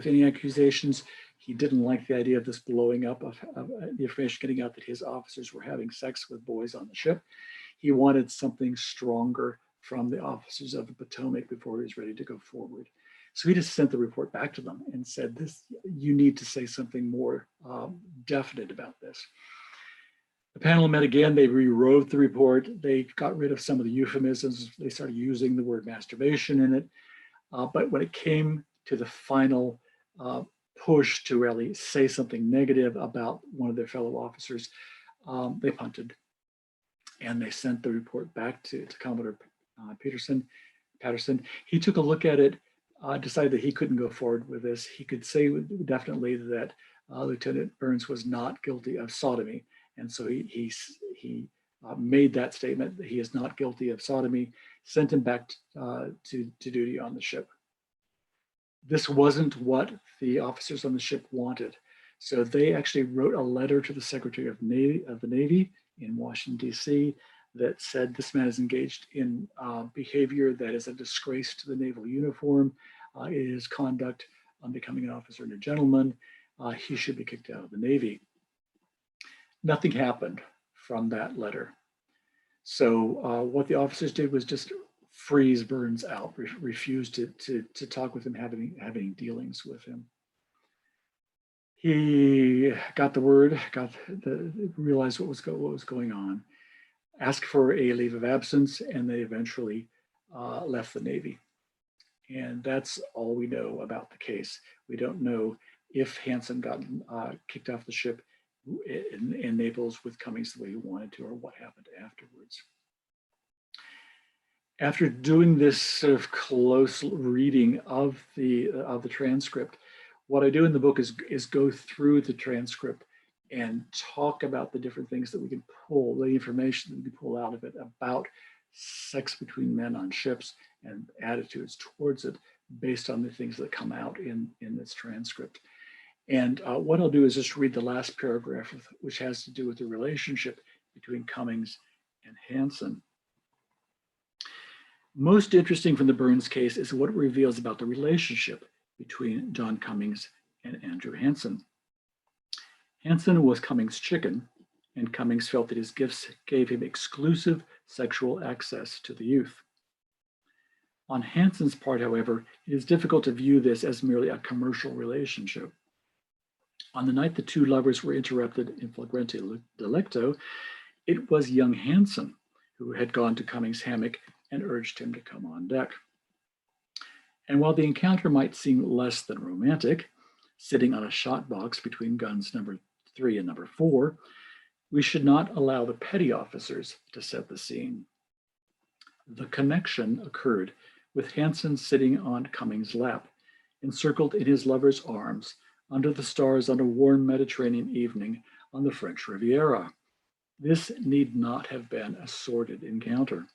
[SPEAKER 2] any accusations. He didn't like the idea of this blowing up, of the information getting out that his officers were having sex with boys on the ship. He wanted something stronger from the officers of the Potomac before he was ready to go forward. So he just sent the report back to them and said, you need to say something more definite about this. The panel met again. They rewrote the report. They got rid of some of the euphemisms. They started using the word masturbation in it. But when it came to the final push to really say something negative about one of their fellow officers, they punted. And they sent the report back to Commodore Patterson. He took a look at it, decided that he couldn't go forward with this. He could say definitely that Lieutenant Burns was not guilty of sodomy. And so he made that statement that he is not guilty of sodomy, sent him back to duty on the ship. This wasn't what the officers on the ship wanted. So they actually wrote a letter to the Secretary of the Navy in Washington, D.C., that said this man is engaged in behavior that is a disgrace to the naval uniform. It is conduct unbecoming an officer and a gentleman. He should be kicked out of the Navy. Nothing happened from that letter. So what the officers did was just freeze Burns out, refused to talk with him, having dealings with him. He got the word, realized what was going on, asked for a leave of absence, and they eventually left the Navy. And that's all we know about the case. We don't know if Hansen got kicked off the ship in Naples with Cummings the way he wanted to, or what happened afterwards. After doing this sort of close reading of the transcript, what I do in the book is go through the transcript and talk about the different things that we can pull, the information that we can pull out of it about sex between men on ships and attitudes towards it based on the things that come out in this transcript. And what I'll do is just read the last paragraph, which has to do with the relationship between Cummings and Hansen. Most interesting from the Burns case is what it reveals about the relationship between John Cummings and Andrew Hansen. Hansen was Cummings' chicken, and Cummings felt that his gifts gave him exclusive sexual access to the youth. On Hansen's part, however, it is difficult to view this as merely a commercial relationship. On the night the two lovers were interrupted in flagrante delicto, it was young Hansen who had gone to Cummings' hammock and urged him to come on deck. And while the encounter might seem less than romantic, sitting on a shot box between guns number 3 and number 4, we should not allow the petty officers to set the scene. The connection occurred with Hansen sitting on Cummings' lap, encircled in his lover's arms, under the stars on a warm Mediterranean evening on the French Riviera. This need not have been a sordid encounter.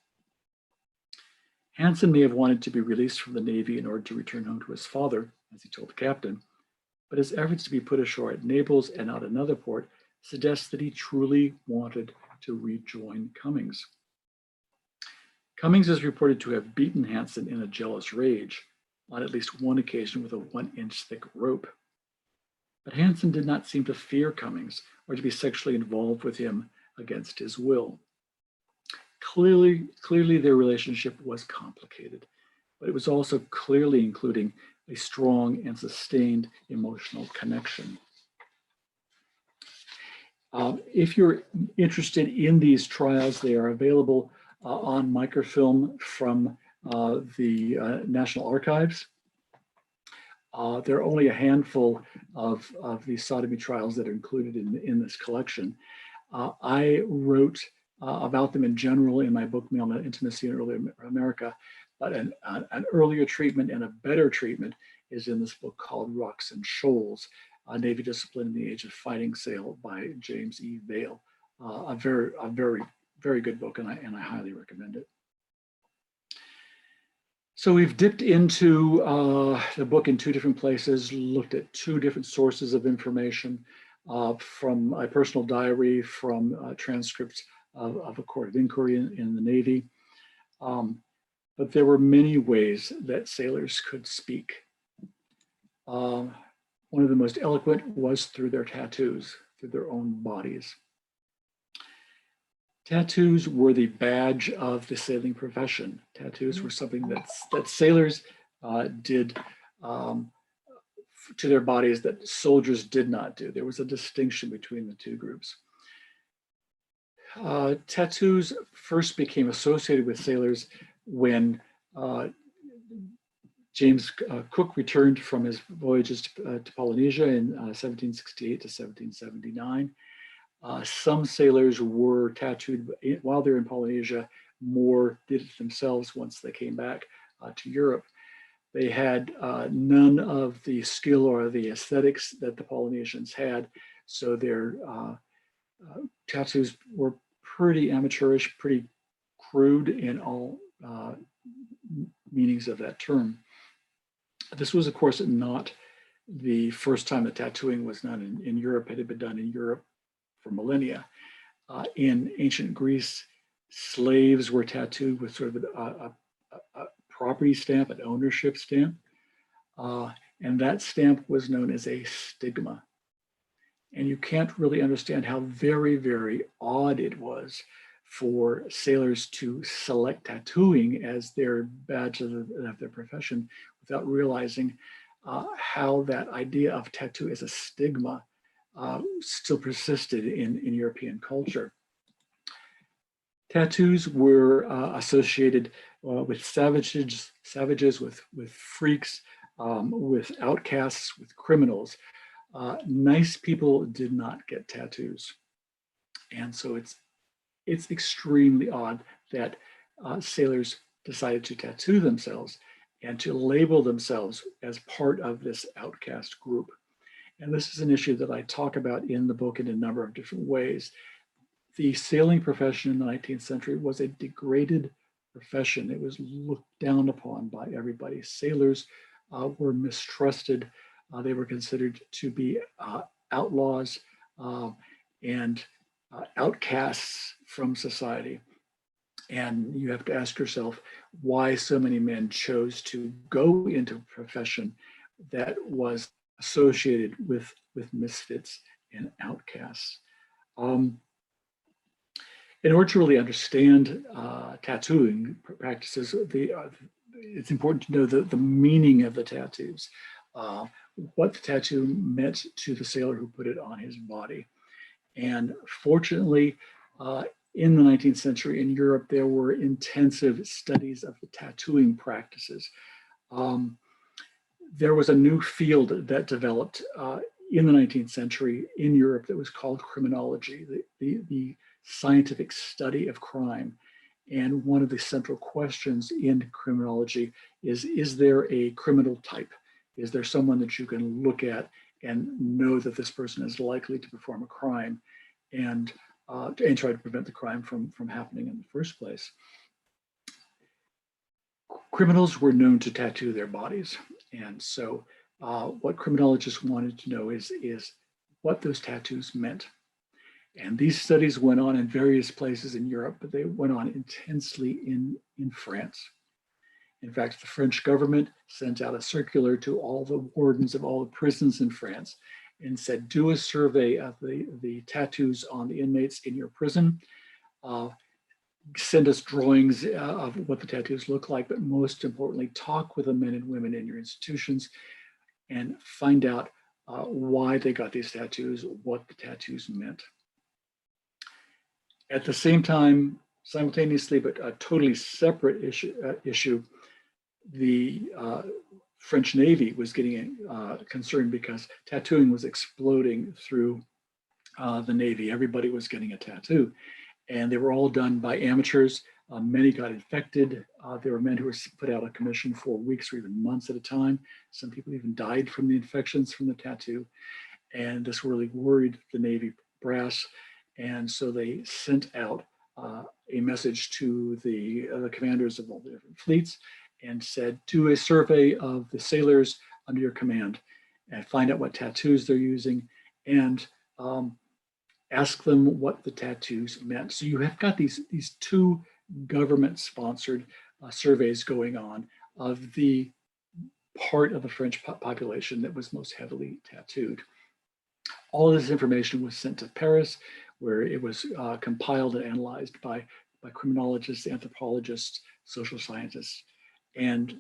[SPEAKER 2] Hansen may have wanted to be released from the Navy in order to return home to his father, as he told the captain, but his efforts to be put ashore at Naples and not another port suggest that he truly wanted to rejoin Cummings. Cummings is reported to have beaten Hansen in a jealous rage, on at least one occasion with a 1-inch thick rope. But Hansen did not seem to fear Cummings or to be sexually involved with him against his will. Clearly their relationship was complicated, but it was also clearly including a strong and sustained emotional connection. If you're interested in these trials, they are available on microfilm from the National Archives. There are only a handful of these sodomy trials that are included in this collection. I wrote about them in general in my book, Male Intimacy in Early America, but an earlier treatment and a better treatment is in this book called Rocks and Shoals, Navy Discipline in the Age of Fighting Sail by James E. Vail. A very good book, and I highly recommend it. So we've dipped into the book in 2 different places, looked at 2 different sources of information, from my personal diary, from transcripts of a court of inquiry in the Navy. But there were many ways that sailors could speak. One of the most eloquent was through their tattoos, through their own bodies. Tattoos were the badge of the sailing profession. Tattoos were something that sailors did to their bodies that soldiers did not do. There was a distinction between the 2 groups. Tattoos first became associated with sailors when James Cook returned from his voyages to Polynesia in 1768 to 1779. Some sailors were tattooed while they're in Polynesia, more did it themselves once they came back to Europe. They had none of the skill or the aesthetics that the Polynesians had, so their tattoos were pretty amateurish, pretty crude in all meanings of that term. This was, of course, not the first time that tattooing was done in Europe. It had been done in Europe for millennia. In ancient Greece, slaves were tattooed with sort of a property stamp, an ownership stamp. And that stamp was known as a stigma. And you can't really understand how very, very odd it was for sailors to select tattooing as their badge of their profession without realizing how that idea of tattoo as a stigma still persisted in European culture. Tattoos were associated with savages, with freaks, with outcasts, with criminals. Nice people did not get tattoos. And so it's extremely odd that sailors decided to tattoo themselves and to label themselves as part of this outcast group. And this is an issue that I talk about in the book in a number of different ways. The sailing profession in the 19th century was a degraded profession. It was looked down upon by everybody. Sailors were mistrusted. They were considered to be outlaws and outcasts from society. And you have to ask yourself why so many men chose to go into a profession that was associated with misfits and outcasts. In order to really understand tattooing practices, it's important to know the meaning of the tattoos, what the tattoo meant to the sailor who put it on his body. And fortunately, in the 19th century in Europe, there were intensive studies of the tattooing practices. There was a new field that developed in the 19th century in Europe that was called criminology, the scientific study of crime. And one of the central questions in criminology is there a criminal type? Is there someone that you can look at and know that this person is likely to perform a crime and try to prevent the crime from happening in the first place? Criminals were known to tattoo their bodies. And so what criminologists wanted to know is what those tattoos meant. And these studies went on in various places in Europe, but they went on intensely in France. In fact, the French government sent out a circular to all the wardens of all the prisons in France and said, do a survey of the tattoos on the inmates in your prison. Send us drawings of what the tattoos look like, but most importantly, talk with the men and women in your institutions and find out why they got these tattoos, what the tattoos meant. At the same time, simultaneously, but a totally separate issue, the French Navy was getting concerned because tattooing was exploding through the Navy. Everybody was getting a tattoo, and they were all done by amateurs. Many got infected. There were men who were put out of commission for weeks or even months at a time. Some people even died from the infections from the tattoo. And this really worried the Navy brass. And so they sent out a message to the commanders of all the different fleets and said, do a survey of the sailors under your command and find out what tattoos they're using and ask them what the tattoos meant. So you have got these two government-sponsored surveys going on of the part of the French population that was most heavily tattooed. All of this information was sent to Paris, where it was compiled and analyzed by criminologists, anthropologists, social scientists, and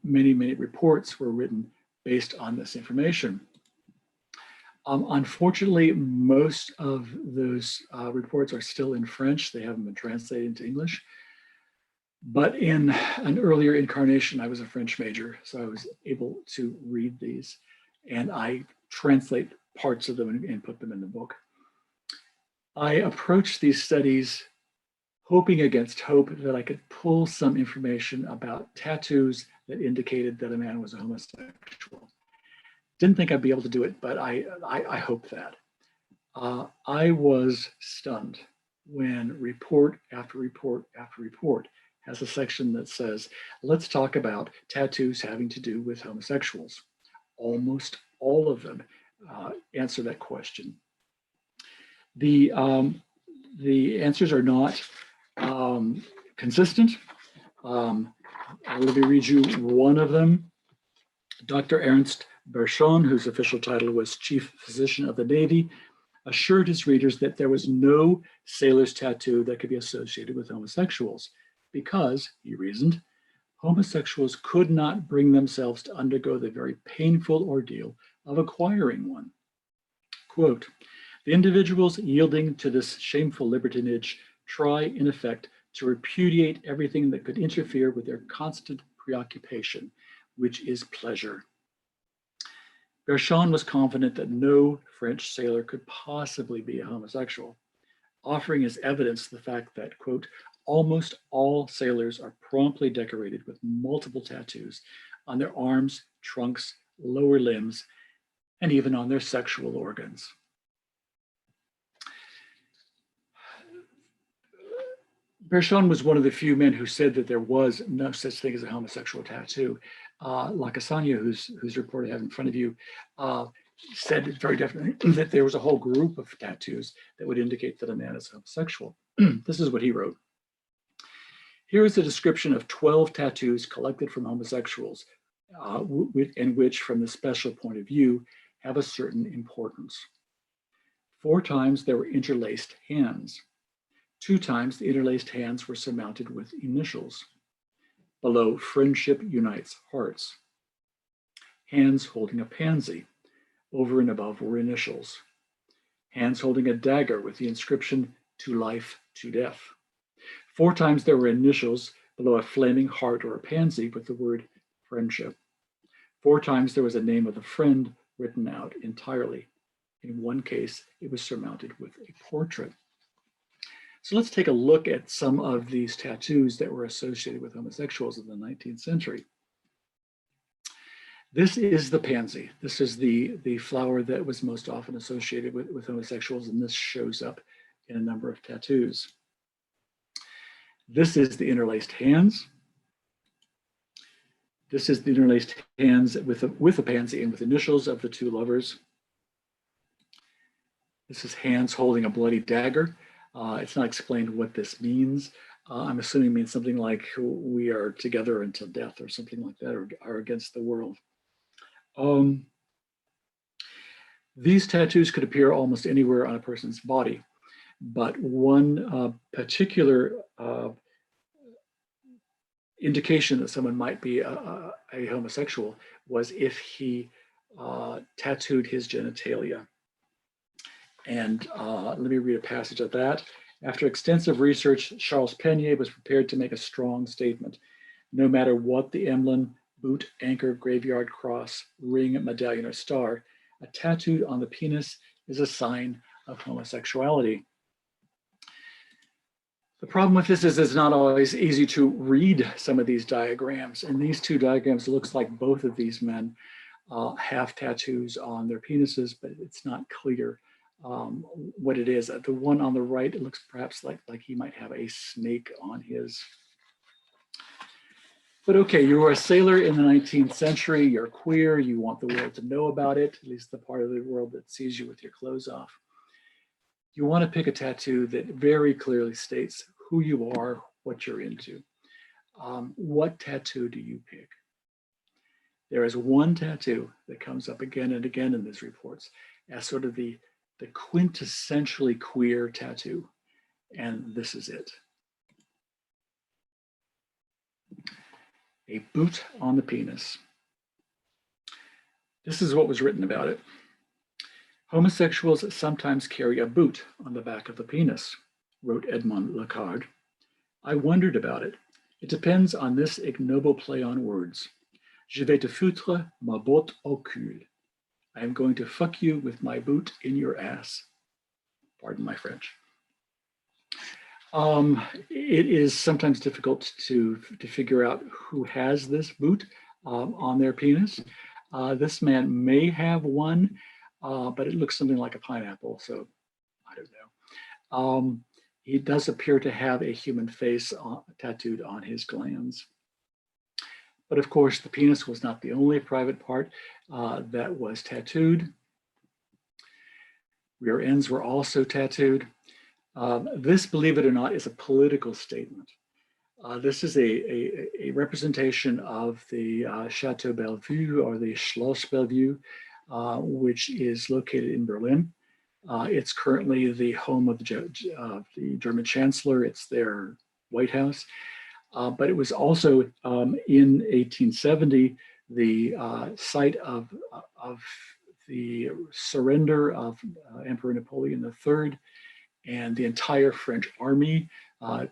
[SPEAKER 2] many reports were written based on this information. Unfortunately, most of those reports are still in French. They haven't been translated into English. But in an earlier incarnation, I was a French major, so I was able to read these, and I translate parts of them and put them in the book. I approached these studies hoping against hope that I could pull some information about tattoos that indicated that a man was a homosexual. Didn't think I'd be able to do it, but I hoped that. I was stunned when report after report after report has a section that says, let's talk about tattoos having to do with homosexuals. Almost all of them answer that question. The answers are not consistent. Let me read you one of them. Dr. Ernst Bershon, whose official title was Chief Physician of the Navy, assured his readers that there was no sailor's tattoo that could be associated with homosexuals because, he reasoned, homosexuals could not bring themselves to undergo the very painful ordeal of acquiring one. Quote, the individuals yielding to this shameful libertinage try, in effect, to repudiate everything that could interfere with their constant preoccupation, which is pleasure. Bershon was confident that no French sailor could possibly be a homosexual, offering as evidence the fact that, quote, almost all sailors are promptly decorated with multiple tattoos on their arms, trunks, lower limbs, and even on their sexual organs. Bershon was one of the few men who said that there was no such thing as a homosexual tattoo. Lacasagna, whose report I have in front of you, said very definitely that there was a whole group of tattoos that would indicate that a man is homosexual. This is what he wrote. Here is a description of 12 tattoos collected from homosexuals, and which, from the special point of view, have a certain importance. 4 times there were interlaced hands. 2 times the interlaced hands were surmounted with initials. Below, friendship unites hearts. Hands holding a pansy. Over and above were initials. Hands holding a dagger with the inscription, to life, to death. 4 times there were initials below a flaming heart or a pansy with the word friendship. 4 times there was a name of the friend written out entirely. In one case, it was surmounted with a portrait. So let's take a look at some of these tattoos that were associated with homosexuals in the 19th century. This is the pansy. This is the flower that was most often associated with homosexuals, and this shows up in a number of tattoos. This is the interlaced hands. This is the interlaced hands with a pansy and with initials of the 2 lovers. This is hands holding a bloody dagger. It's not explained what this means. I'm assuming it means something like we are together until death or something like that, or are against the world. These tattoos could appear almost anywhere on a person's body, but one particular indication that someone might be a homosexual was if he tattooed his genitalia. And let me read a passage of that. After extensive research, Charles Penier was prepared to make a strong statement. No matter what the emblem, boot, anchor, graveyard cross, ring, medallion, or star, a tattoo on the penis is a sign of homosexuality. The problem with this is it's not always easy to read some of these diagrams. And these 2 diagrams, it looks like both of these men have tattoos on their penises, but it's not clear what it is. The one on the right, it looks perhaps like he might have a snake on his. But okay, you were a sailor in the 19th century, you're queer, you want the world to know about it, at least the part of the world that sees you with your clothes off. You want to pick a tattoo that very clearly states who you are, what you're into. What tattoo do you pick? There is one tattoo that comes up again and again in these reports as sort of the quintessentially queer tattoo, and this is it. A boot on the penis. This is what was written about it. Homosexuals sometimes carry a boot on the back of the penis, wrote Edmond Locard. I wondered about it. It depends on this ignoble play on words. Je vais te foutre ma botte au cul. I am going to fuck you with my boot in your ass. Pardon my French. It is sometimes difficult to figure out who has this boot on their penis. This man may have one, but it looks something like a pineapple, so I don't know. he does appear to have a human face tattooed on his glands. But of course, the penis was not the only private part that was tattooed. Rear ends were also tattooed. This, believe it or not, is a political statement. This is a representation of the Chateau Bellevue, or the Schloss Bellevue, which is located in Berlin. It's currently the home of the German Chancellor. It's their White House. But it was also in 1870 the site of the surrender of Emperor Napoleon III and the entire French army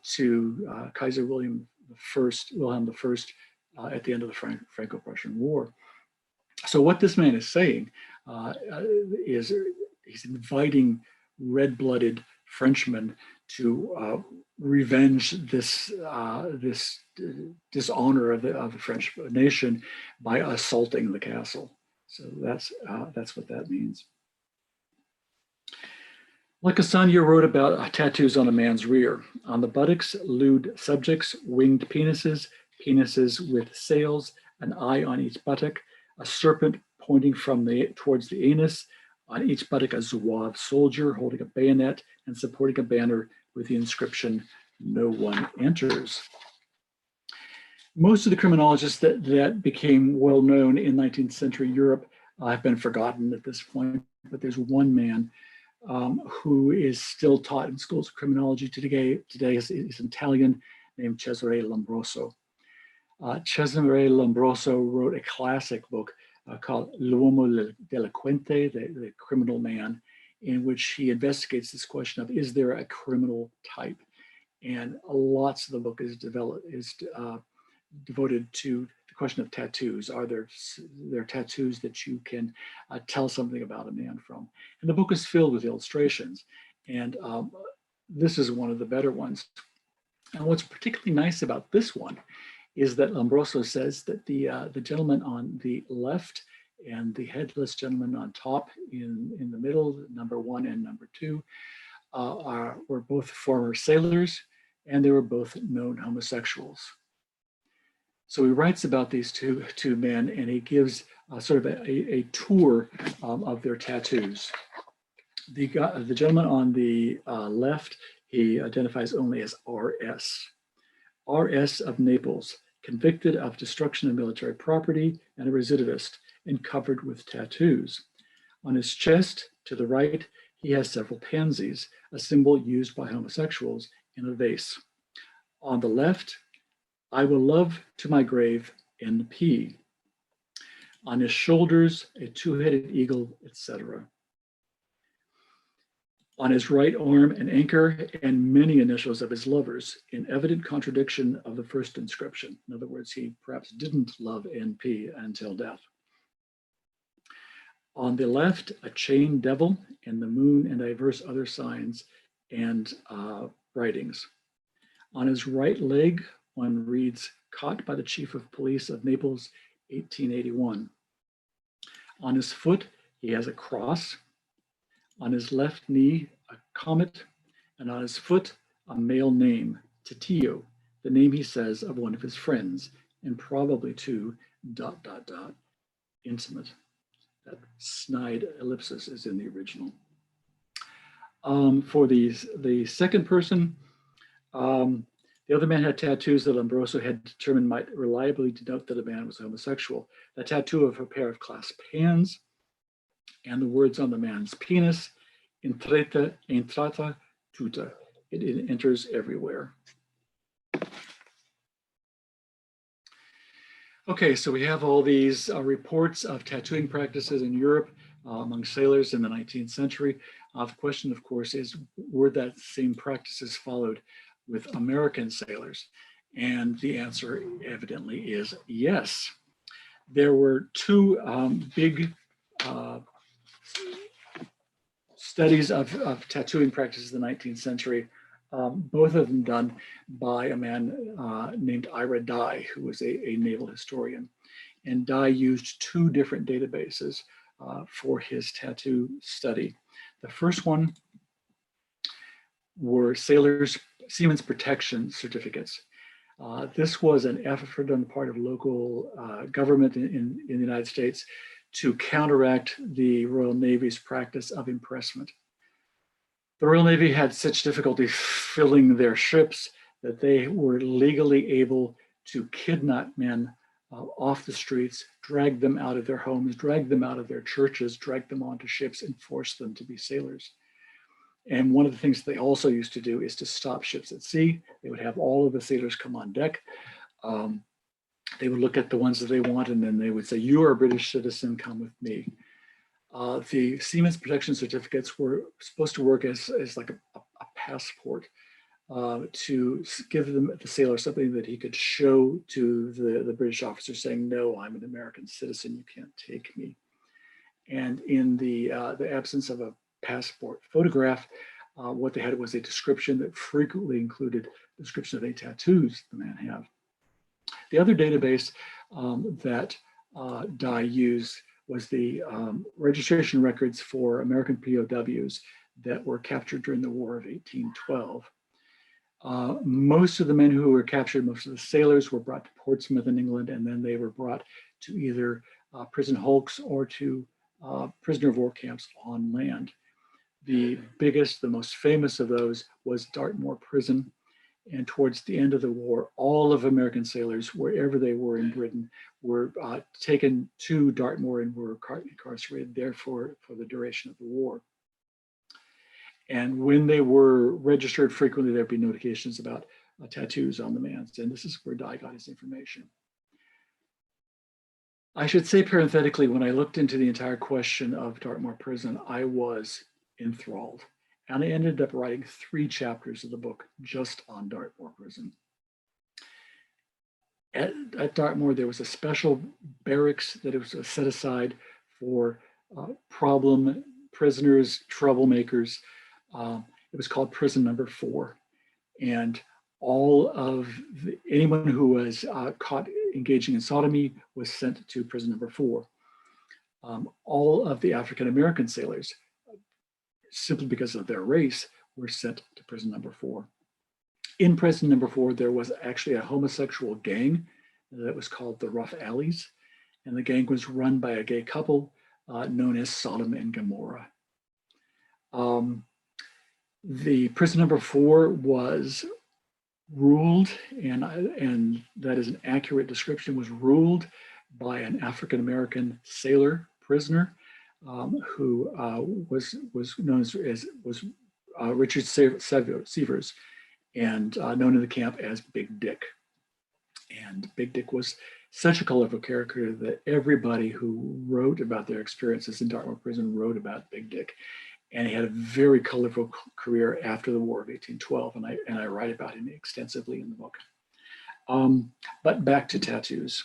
[SPEAKER 2] to Kaiser Wilhelm I at the end of the Franco-Prussian War. So what this man is saying is he's inviting red-blooded Frenchmen to revenge this dishonor of the French nation by assaulting the castle. So that's what that means. Like Asanya wrote about tattoos on a man's rear. On the buttocks, lewd subjects, winged penises, penises with sails, an eye on each buttock, a serpent pointing towards the anus. On each buttock, a zouave soldier holding a bayonet and supporting a banner with the inscription, "No one enters." Most of the criminologists that became well known in 19th century Europe have been forgotten at this point, but there's one man who is still taught in schools of criminology today. Is Italian, named Cesare Lombroso. Cesare Lombroso wrote a classic book called L'uomo delinquente, the criminal man, in which he investigates this question of, is there a criminal type? And lots of the book is devoted to the question of tattoos. Are there tattoos that you can tell something about a man from? And the book is filled with illustrations. And this is one of the better ones. And what's particularly nice about this one is that Lombroso says that the gentleman on the left and the headless gentleman on top in the middle, number 1 and number 2, were both former sailors, and they were both known homosexuals. So he writes about these two men, and he gives sort of a tour of their tattoos. The gentleman on the left, he identifies only as RS. RS of Naples, convicted of destruction of military property and a recidivist, and covered with tattoos. On his chest, to the right, he has several pansies, a symbol used by homosexuals, in a vase. On the left, I will love to my grave, NP. On his shoulders, a two-headed eagle, etc. On his right arm, an anchor and many initials of his lovers, in evident contradiction of the first inscription. In other words, he perhaps didn't love NP until death. On the left, a chained devil and the moon and diverse other signs and writings. On his right leg, one reads, caught by the chief of police of Naples, 1881. On his foot, he has a cross. On his left knee, a comet, and on his foot, a male name, Titio, the name, he says, of one of his friends, and probably too, ... intimate. That snide ellipsis is in the original. For the second person, the other man had tattoos that Lombroso had determined might reliably denote that a man was homosexual. A tattoo of a pair of clasped hands, and the words on the man's penis, entrata tutta. It enters everywhere. Okay, so we have all these reports of tattooing practices in Europe among sailors in the 19th century. The question, of course, is, were that same practices followed with American sailors? And the answer evidently is yes. There were two big studies of tattooing practices in the 19th century, both of them done by a man named Ira Dye, who was a naval historian. And Dye used two different databases for his tattoo study. The first one were seamen's protection certificates. This was an effort on the part of local government in the United States to counteract the Royal Navy's practice of impressment. The Royal Navy had such difficulty filling their ships that they were legally able to kidnap men off the streets, drag them out of their homes, drag them out of their churches, drag them onto ships, and force them to be sailors. And one of the things they also used to do is to stop ships at sea. They would have all of the sailors come on deck. They would look at the ones that they want, and then they would say, "You are a British citizen, come with me." The Seamen's Protection Certificates were supposed to work as like a passport to give the sailor something that he could show to the British officer saying, "No, I'm an American citizen, you can't take me." And in the absence of a passport photograph, what they had was a description that frequently included a description of any tattoos the man had. The other database that Dye used was the registration records for American POWs that were captured during the War of 1812. Most of the men who were captured, most of the sailors, were brought to Portsmouth in England, and then they were brought to either prison hulks or to prisoner of war camps on land. The biggest, the most famous of those was Dartmoor Prison. And towards the end of the war, all of American sailors, wherever they were in Britain, were taken to Dartmoor and were incarcerated there for the duration of the war. And when they were registered, frequently there'd be notifications about tattoos on the man's, and this is where Dye got his information. I should say parenthetically, when I looked into the entire question of Dartmoor Prison, I was enthralled. And I ended up writing 3 chapters of the book just on Dartmoor Prison. At Dartmoor, there was a special barracks that was set aside for problem prisoners, troublemakers. It was called Prison Number 4. And all of anyone who was caught engaging in sodomy was sent to Prison Number 4. All of the African-American sailors, simply because of their race, were sent to Prison Number 4. In Prison Number 4, there was actually a homosexual gang that was called the Rough Alleys, and the gang was run by a gay couple known as Sodom and Gomorrah. The Prison Number 4 was ruled, and that is an accurate description, was ruled by an African-American sailor prisoner who was known as Richard Severs, and known in the camp as Big Dick. And Big Dick was such a colorful character that everybody who wrote about their experiences in Dartmoor Prison wrote about Big Dick. And he had a very colorful career after the War of 1812, and I write about him extensively in the book. But back to tattoos.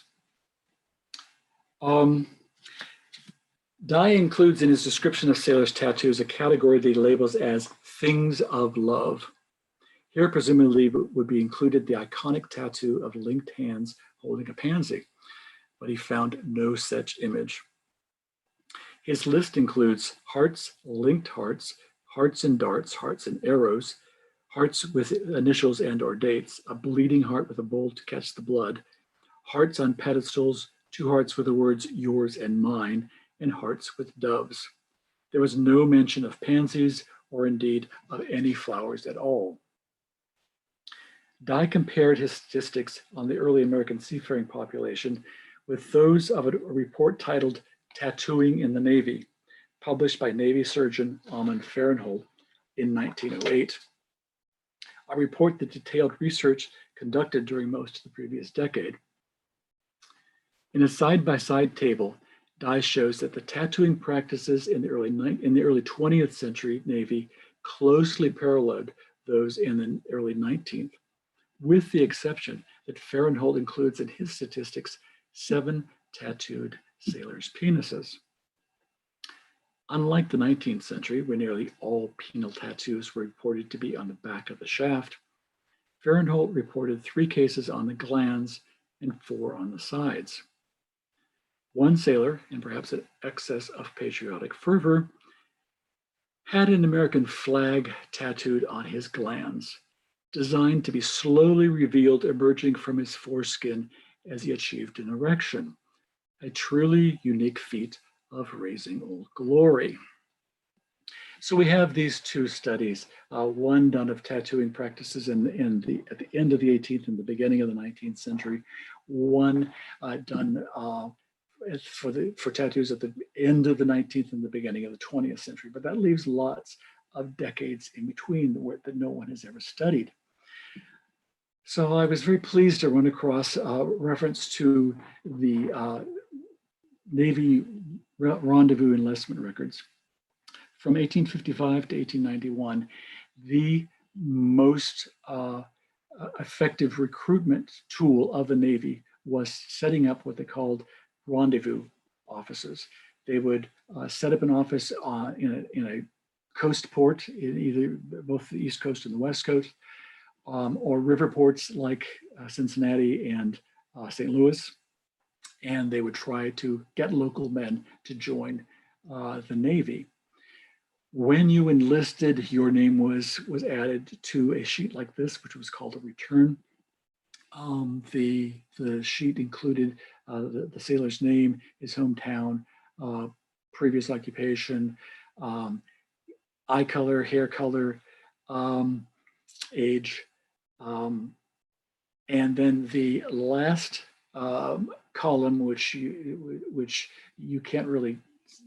[SPEAKER 2] Dye includes in his description of sailors' tattoos a category that he labels as things of love. Here, presumably, would be included the iconic tattoo of linked hands holding a pansy, but he found no such image. His list includes hearts, linked hearts, hearts and darts, hearts and arrows, hearts with initials and or dates, a bleeding heart with a bowl to catch the blood, hearts on pedestals, 2 hearts with the words yours and mine, and hearts with doves. There was no mention of pansies or indeed of any flowers at all. Dye compared his statistics on the early American seafaring population with those of a report titled Tattooing in the Navy, published by Navy surgeon Amon Fahrenhold in 1908. A report that detailed research conducted during most of the previous decade. In a side-by-side table, Dye shows that the tattooing practices in the early 20th century Navy closely paralleled those in the early 19th, with the exception that Fahrenhold includes in his statistics 7 tattooed sailors' penises. Unlike the 19th century, where nearly all penal tattoos were reported to be on the back of the shaft, Fahrenhold reported 3 cases on the glands and 4 on the sides. One sailor, in perhaps an excess of patriotic fervor, had an American flag tattooed on his glands, designed to be slowly revealed emerging from his foreskin as he achieved an erection, a truly unique feat of raising Old Glory. So we have these two studies, one done of tattooing practices at the end of the 18th and the beginning of the 19th century, one done for tattoos at the end of the 19th and the beginning of the 20th century. But that leaves lots of decades in between that no one has ever studied. So I was very pleased to run across a reference to the Navy rendezvous enlistment records. From 1855 to 1891, the most effective recruitment tool of the Navy was setting up what they called rendezvous offices. They would set up an office in a coast port, in either both the East Coast and the West Coast, or river ports like Cincinnati and St. Louis. And they would try to get local men to join the Navy. When you enlisted, your name was added to a sheet like this, which was called a return. The sheet included the sailor's name, his hometown, previous occupation, eye color, hair color, age, and then the last column, which you can't really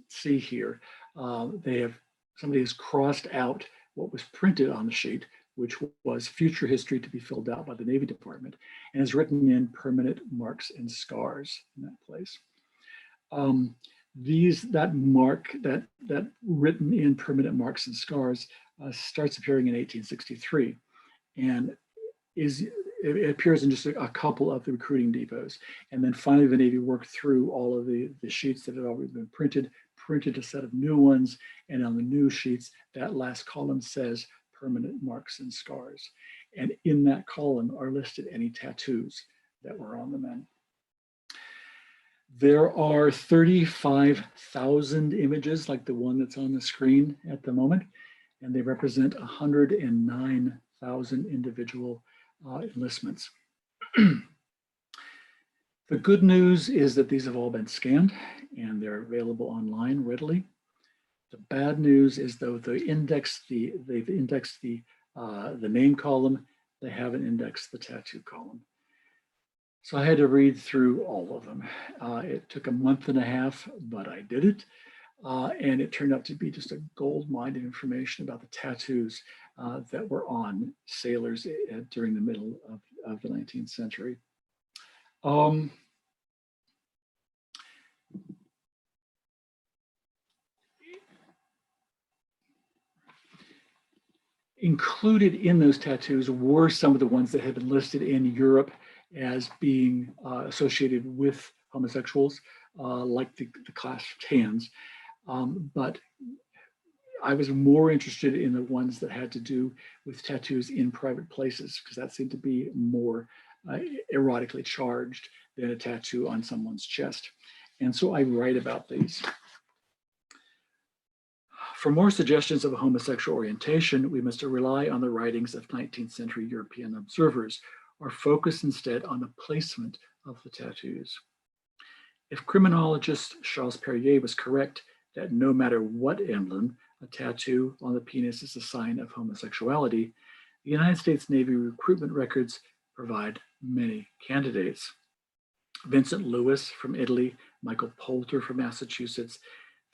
[SPEAKER 2] see here, somebody has crossed out what was printed on the sheet, which was future history to be filled out by the Navy Department, and is written in permanent marks and scars in that place. That written in permanent marks and scars starts appearing in 1863, and it appears in just a couple of the recruiting depots. And then finally the Navy worked through all of the sheets that had already been printed a set of new ones, and on the new sheets, that last column says permanent marks and scars. And in that column are listed any tattoos that were on the men. There are 35,000 images like the one that's on the screen at the moment, and they represent 109,000 individual enlistments. The good news is that these have all been scanned and they're available online readily. The bad news is though they've indexed the name column, they haven't indexed the tattoo column. So I had to read through all of them. It took a month and a half, but I did it. And it turned out to be just a gold mine of information about the tattoos that were on sailors during the middle of the 19th century. Included in those tattoos were some of the ones that had been listed in Europe as being associated with homosexuals, like the clasped hands. But I was more interested in the ones that had to do with tattoos in private places, because that seemed to be more erotically charged than a tattoo on someone's chest. And so I write about these. For more suggestions of a homosexual orientation, we must rely on the writings of 19th century European observers, or focus instead on the placement of the tattoos. If criminologist Charles Perrier was correct that no matter what emblem, a tattoo on the penis is a sign of homosexuality, the United States Navy recruitment records provide many candidates. Vincent Lewis from Italy, Michael Poulter from Massachusetts,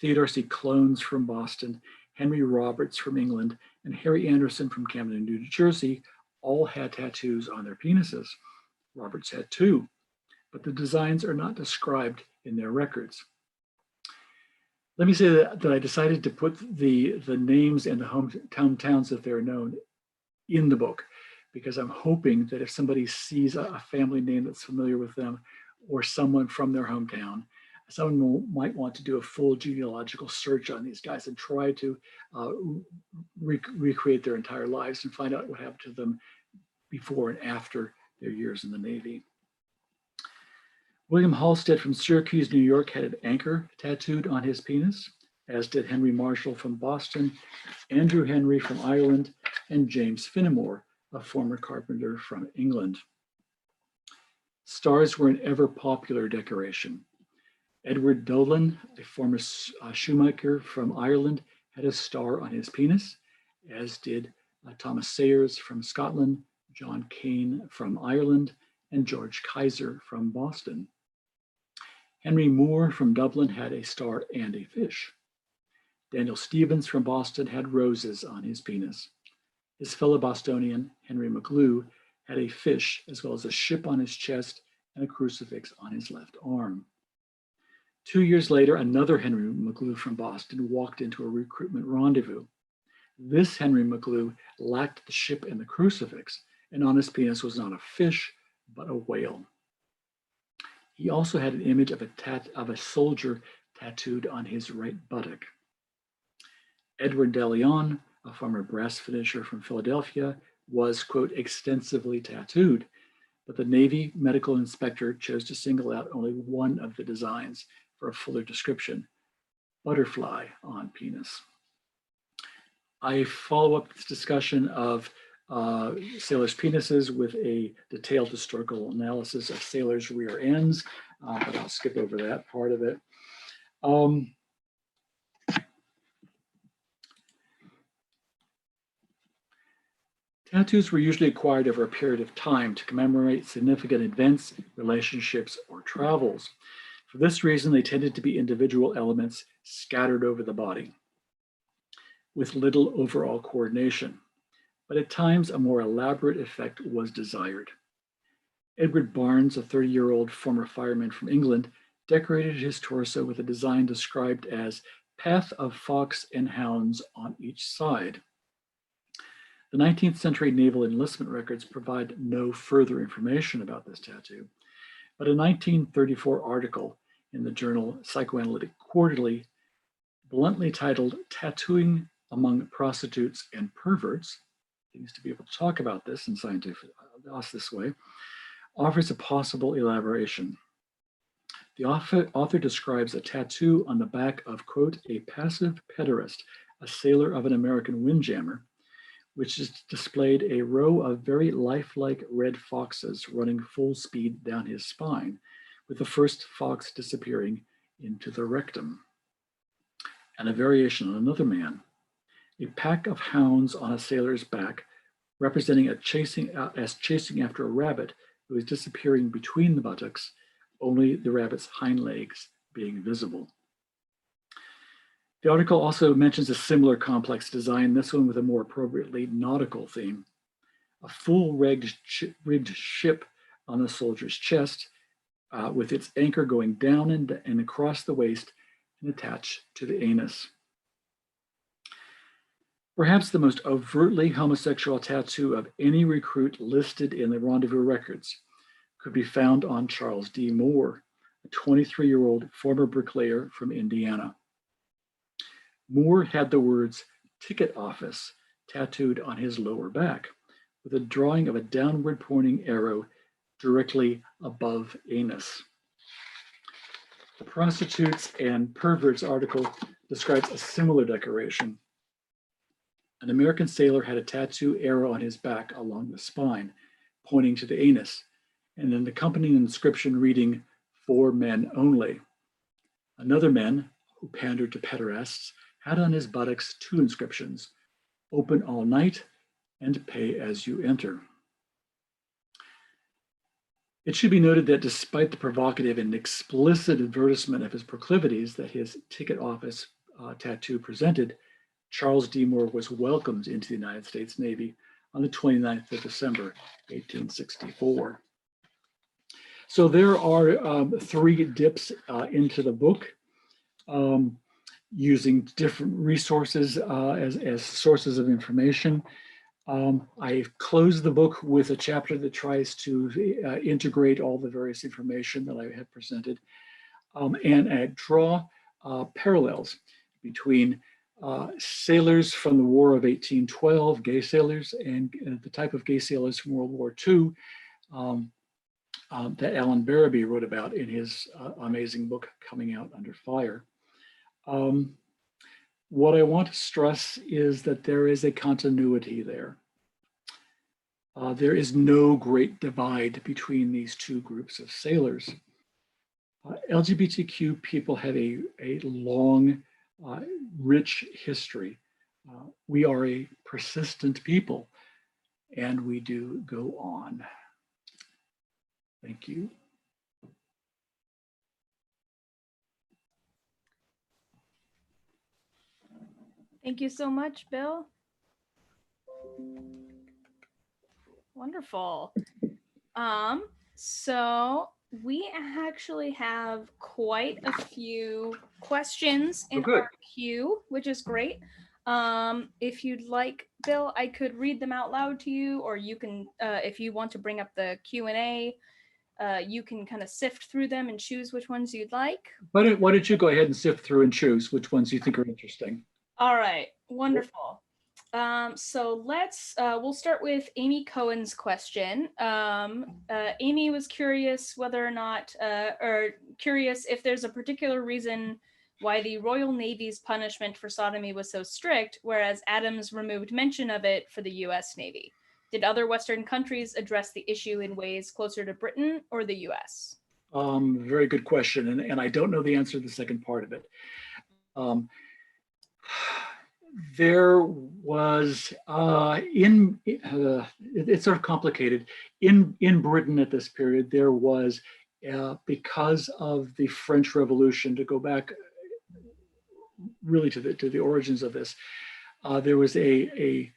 [SPEAKER 2] Theodore C. Clones from Boston, Henry Roberts from England, and Harry Anderson from Camden, New Jersey all had tattoos on their penises. Roberts had 2, but the designs are not described in their records. Let me say that I decided to put the names and the hometown towns that they're known in the book, because I'm hoping that if somebody sees a family name that's familiar with them, or someone from their hometown, someone might want to do a full genealogical search on these guys and try to recreate their entire lives and find out what happened to them before and after their years in the Navy. William Halstead from Syracuse, New York had an anchor tattooed on his penis. as did Henry Marshall from Boston, Andrew Henry from Ireland, and James Finnemore, a former carpenter from England. Stars were an ever popular decoration. Edward Dolan, a former shoemaker from Ireland, had a star on his penis, as did Thomas Sayers from Scotland, John Kane from Ireland, and George Kaiser from Boston. Henry Moore from Dublin had a star and a fish. Daniel Stevens from Boston had roses on his penis. His fellow Bostonian, Henry McGlue, had a fish as well as a ship on his chest and a crucifix on his left arm. 2 years later, another Henry McGlue from Boston walked into a recruitment rendezvous. This Henry McGlue lacked the ship and the crucifix, and on his penis was not a fish, but a whale. He also had an image of a soldier tattooed on his right buttock. Edward De Leon, a former brass finisher from Philadelphia, was, quote, extensively tattooed, but the Navy medical inspector chose to single out only one of the designs for a fuller description: butterfly on penis. I follow up this discussion of sailors' penises with a detailed historical analysis of sailors' rear ends, but I'll skip over that part of it. Tattoos were usually acquired over a period of time to commemorate significant events, relationships, or travels. For this reason, they tended to be individual elements scattered over the body with little overall coordination. But at times, a more elaborate effect was desired. Edward Barnes, a 30-year-old former fireman from England, decorated his torso with a design described as path of fox and hounds on each side. The 19th century naval enlistment records provide no further information about this tattoo, but a 1934 article in the journal Psychoanalytic Quarterly, bluntly titled "Tattooing Among Prostitutes and Perverts," things to be able to talk about this in scientific this way, offers a possible elaboration. The author describes a tattoo on the back of, quote, a passive pederast, a sailor of an American windjammer, which is displayed a row of very lifelike red foxes running full speed down his spine, with the first fox disappearing into the rectum. And a variation on another man, a pack of hounds on a sailor's back, representing chasing after a rabbit who is disappearing between the buttocks, only the rabbit's hind legs being visible. The article also mentions a similar complex design, this one with a more appropriately nautical theme. A full rigged ship on the soldier's chest, with its anchor going down and across the waist and attached to the anus. Perhaps the most overtly homosexual tattoo of any recruit listed in the rendezvous records could be found on Charles D. Moore, a 23-year-old former bricklayer from Indiana. Moore had the words "ticket office" tattooed on his lower back, with a drawing of a downward pointing arrow directly above anus. The Prostitutes and Perverts article describes a similar decoration. An American sailor had a tattoo arrow on his back along the spine, pointing to the anus, and an accompanying inscription reading, "For men only." Another man, who pandered to pederasts, had on his buttocks two inscriptions: "Open all night" and "Pay as you enter." It should be noted that despite the provocative and explicit advertisement of his proclivities that his ticket office tattoo presented, Charles D. Moore was welcomed into the United States Navy on the 29th of December, 1864. So there are three dips into the book, using different resources as sources of information. I've closed the book with a chapter that tries to integrate all the various information that I have presented, and I draw parallels between sailors from the War of 1812, gay sailors, and the type of gay sailors from World War II that Alan Barabee wrote about in his amazing book, Coming Out Under Fire. what I want to stress is that there is a continuity there. There is no great divide between these two groups of sailors. LGBTQ people have a long, rich history. We are a persistent people, and we do go on. Thank you.
[SPEAKER 1] Thank you so much, Bill. Wonderful. So we actually have quite a few questions in our queue, which is great. If you'd like, Bill, I could read them out loud to you, or you can, if you want to bring up the Q&A, you can kind of sift through them and choose which ones you'd like.
[SPEAKER 2] Why don't you go ahead and sift through and choose which ones you think are interesting?
[SPEAKER 1] All right, wonderful. So we'll start with Amy Cohen's question. Amy was curious whether or not, or curious if there's a particular reason why the Royal Navy's punishment for sodomy was so strict, whereas Adams removed mention of it for the US Navy. Did other Western countries address the issue in ways closer to Britain or the US?
[SPEAKER 2] Very good question, and I don't know the answer to the second part of it. There was it's sort of complicated. In Britain at this period, there was because of the French Revolution, to go back really to the origins of this, there was a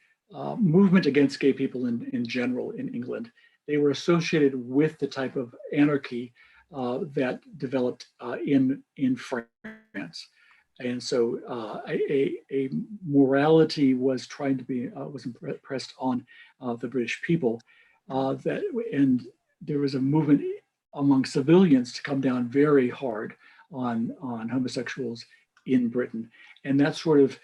[SPEAKER 2] movement against gay people in general in England. They were associated with the type of anarchy that developed in France. And so a morality was trying to be, was impressed on the British people, and there was a movement among civilians to come down very hard on homosexuals in Britain. And that sort of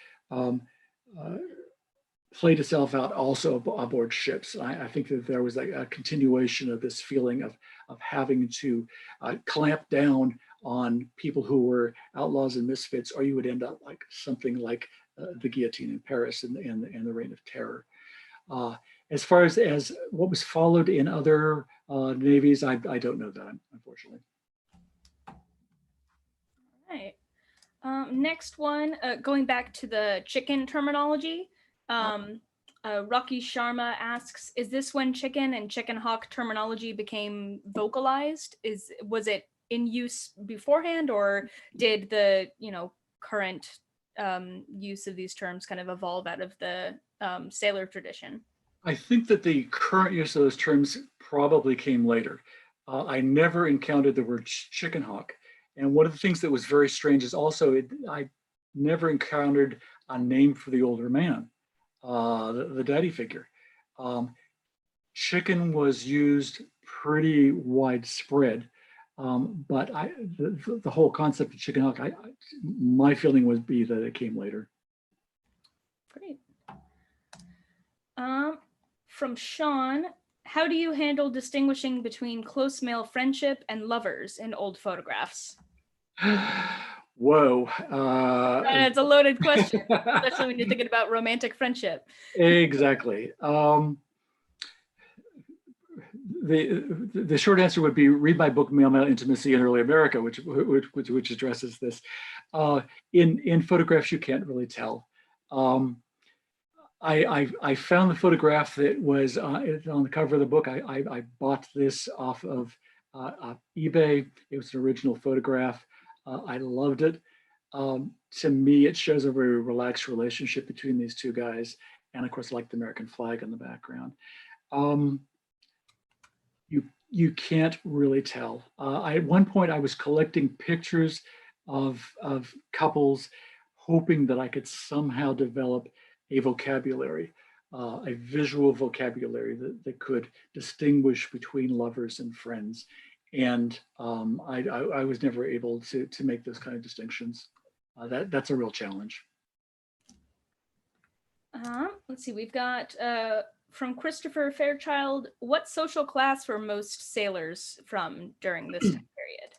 [SPEAKER 2] played itself out also aboard ships. I think that there was a continuation of this feeling of having to clamp down on people who were outlaws and misfits, or you would end up like something like the guillotine in Paris and the Reign of Terror. As far as what was followed in other navies, I don't know that, unfortunately.
[SPEAKER 1] All right. Next one, going back to the chicken terminology, Rocky Sharma asks, is this when chicken and chicken hawk terminology became vocalized? Was it in use beforehand, or did the current use of these terms kind of evolve out of the sailor tradition?
[SPEAKER 2] I think that the current use of those terms probably came later. I never encountered the word chicken hawk. And one of the things that was very strange is also I never encountered a name for the older man, the daddy figure. Chicken was used pretty widespread, but the whole concept of chicken hawk, my feeling would be that it came later.
[SPEAKER 1] Great. From Sean, how do you handle distinguishing between close male friendship and lovers in old photographs?
[SPEAKER 2] Whoa.
[SPEAKER 1] It's a loaded question, especially when you're thinking about romantic friendship.
[SPEAKER 2] Exactly. The short answer would be read my book, Male-Male Intimacy in Early America, which addresses this. In photographs, you can't really tell. I found the photograph that was on the cover of the book. I bought this off of eBay. It was an original photograph. I loved it. To me, it shows a very relaxed relationship between these two guys. And of course, I like the American flag in the background. You can't really tell. At one point, I was collecting pictures of couples, hoping that I could somehow develop a vocabulary, a visual vocabulary that could distinguish between lovers and friends. And I was never able to make those kind of distinctions. That's a real challenge.
[SPEAKER 1] Let's see, we've got from Christopher Fairchild, what social class were most sailors from during this time period?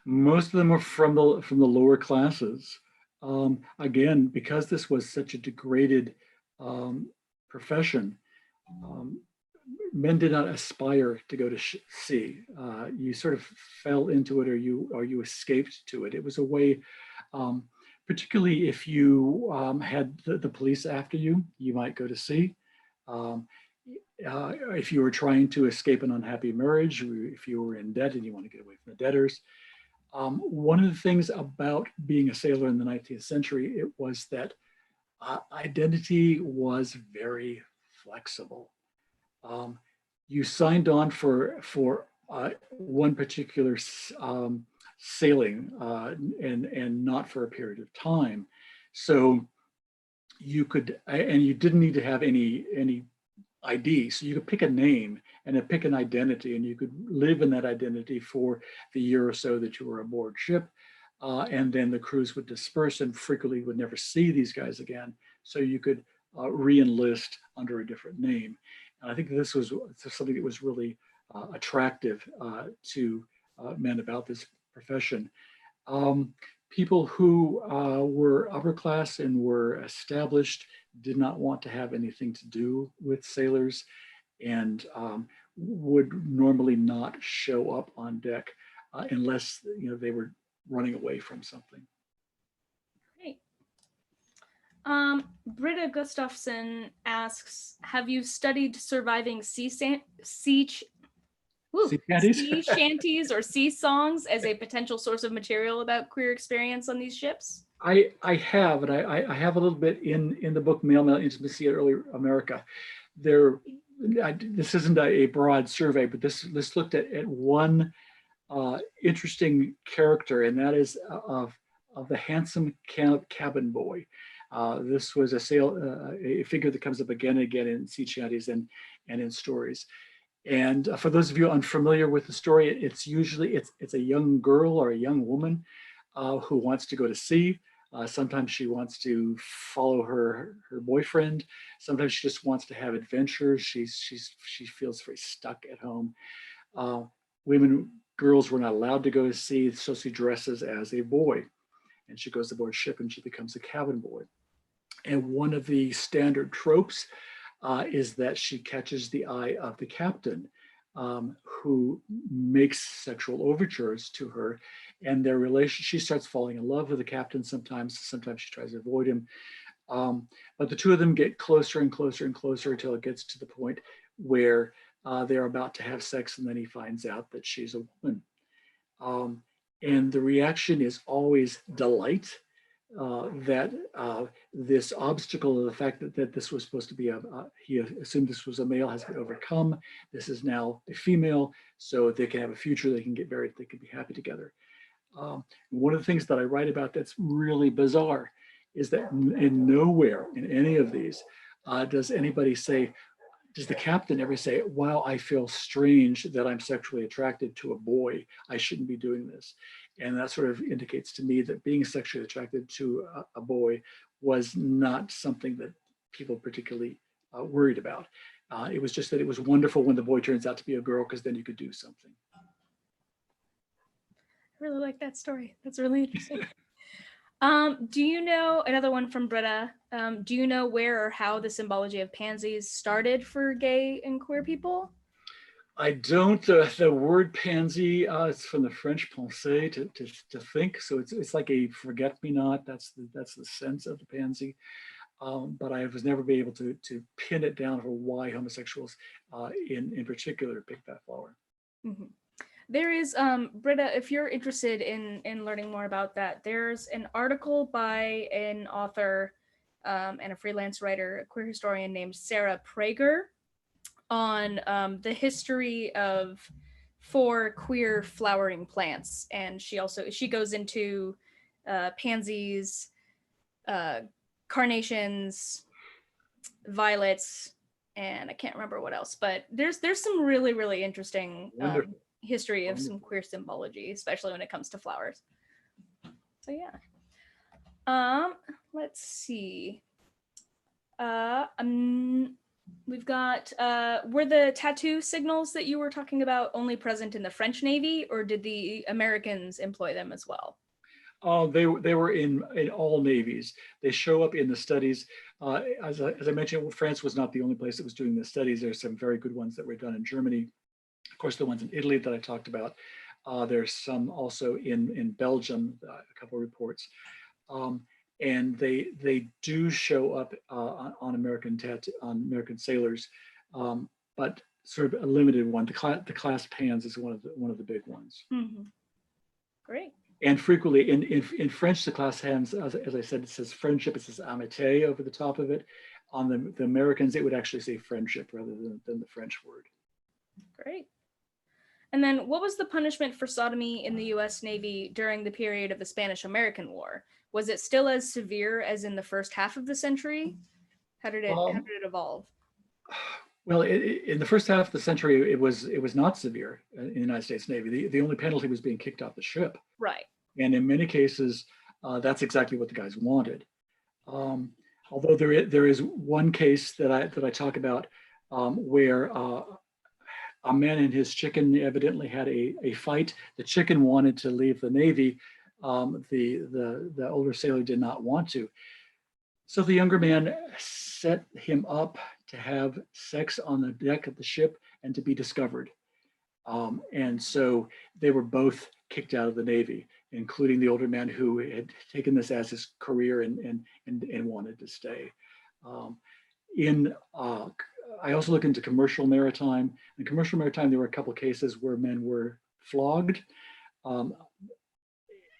[SPEAKER 2] Most of them were from the lower classes. again, because this was such a degraded profession, men did not aspire to go to sea. You sort of fell into it, or you escaped to it. It was a way, particularly if you had the police after you, you might go to sea. If you were trying to escape an unhappy marriage, if you were in debt and you want to get away from the debtors. One of the things about being a sailor in the 19th century, it was that identity was very flexible. You signed on for one particular sailing and not for a period of time. So you could, and you didn't need to have any ID. So you could pick a name and then pick an identity, and you could live in that identity for the year or so that you were aboard ship. And then the crews would disperse and frequently would never see these guys again. So you could re-enlist under a different name. And I think this was something that was really attractive to men about this profession. People who were upper class and were established did not want to have anything to do with sailors, and would normally not show up on deck unless they were running away from something.
[SPEAKER 1] Great. Britta Gustafson asks, have you studied surviving sea shanties or sea songs as a potential source of material about queer experience on these ships?
[SPEAKER 2] I have, and I have a little bit in the book Male Intimacy at Early America. This isn't a broad survey, but this looked at one interesting character, and that is of the handsome cabin boy. This was a figure that comes up again and again in sea shanties and in stories. And for those of you unfamiliar with the story, it's usually it's a young girl or a young woman who wants to go to sea. Sometimes she wants to follow her boyfriend. Sometimes she just wants to have adventures. She feels very stuck at home. Girls were not allowed to go to sea, so she dresses as a boy, and she goes aboard ship and she becomes a cabin boy. And one of the standard tropes is that she catches the eye of the captain, who makes sexual overtures to her, and their relationship, she starts falling in love with the captain sometimes she tries to avoid him. But the two of them get closer and closer and closer until it gets to the point where they're about to have sex, and then he finds out that she's a woman. And the reaction is always delight, that this obstacle of the fact that this was supposed to be he assumed this was a male, has been overcome. This is now a female, so they can have a future, they can get married, they can be happy together. One of the things that I write about that's really bizarre is that in nowhere in any of these does the captain ever say, wow, I feel strange that I'm sexually attracted to a boy. I shouldn't be doing this. And that sort of indicates to me that being sexually attracted to a boy was not something that people particularly worried about. It was just that it was wonderful when the boy turns out to be a girl, because then you could do something.
[SPEAKER 1] I really like that story. That's really interesting. Do you know, another one from Britta, do you know where or how the symbology of pansies started for gay and queer people?
[SPEAKER 2] I don't. The word pansy is from the French pensée, to think. So it's like a forget-me-not. That's the sense of the pansy. But I was never be able to pin it down for why homosexuals in particular pick that flower.
[SPEAKER 1] Mm-hmm. There is, Britta, if you're interested in learning more about that, there's an article by an author and a freelance writer, a queer historian named Sarah Prager, on the history of 4 queer flowering plants. And she goes into pansies, carnations, violets, and I can't remember what else, but there's some really, really interesting history of some queer symbology, especially when it comes to flowers. So yeah. Let's see. We've got, were the tattoo signals that you were talking about only present in the French Navy, or did the Americans employ them as well?
[SPEAKER 2] They were in all navies. They show up in the studies. As I mentioned, France was not the only place that was doing the studies. There's some very good ones that were done in Germany. Of course, the ones in Italy that I talked about. There's some also in Belgium, a couple of reports. And they do show up on American sailors, but sort of a limited one. The class Pans is one of the big ones.
[SPEAKER 1] Mm-hmm. Great.
[SPEAKER 2] And frequently in French, the class Pans, as I said, it says friendship. It says amitié over the top of it. On the Americans, it would actually say friendship rather than the French word.
[SPEAKER 1] Great. And then what was the punishment for sodomy in the US Navy during the period of the Spanish-American War? Was it still as severe as in the first half of the century? How did it evolve?
[SPEAKER 2] Well, in the first half of the century, it was not severe in the United States Navy. The only penalty was being kicked off the ship.
[SPEAKER 1] Right.
[SPEAKER 2] And in many cases, that's exactly what the guys wanted. Although there is one case that I talk about where a man and his chicken evidently had a fight. The chicken wanted to leave the Navy. The older sailor did not want to. So the younger man set him up to have sex on the deck of the ship and to be discovered. And so they were both kicked out of the Navy, including the older man who had taken this as his career and wanted to stay. I also look into commercial maritime. In commercial maritime, there were a couple of cases where men were flogged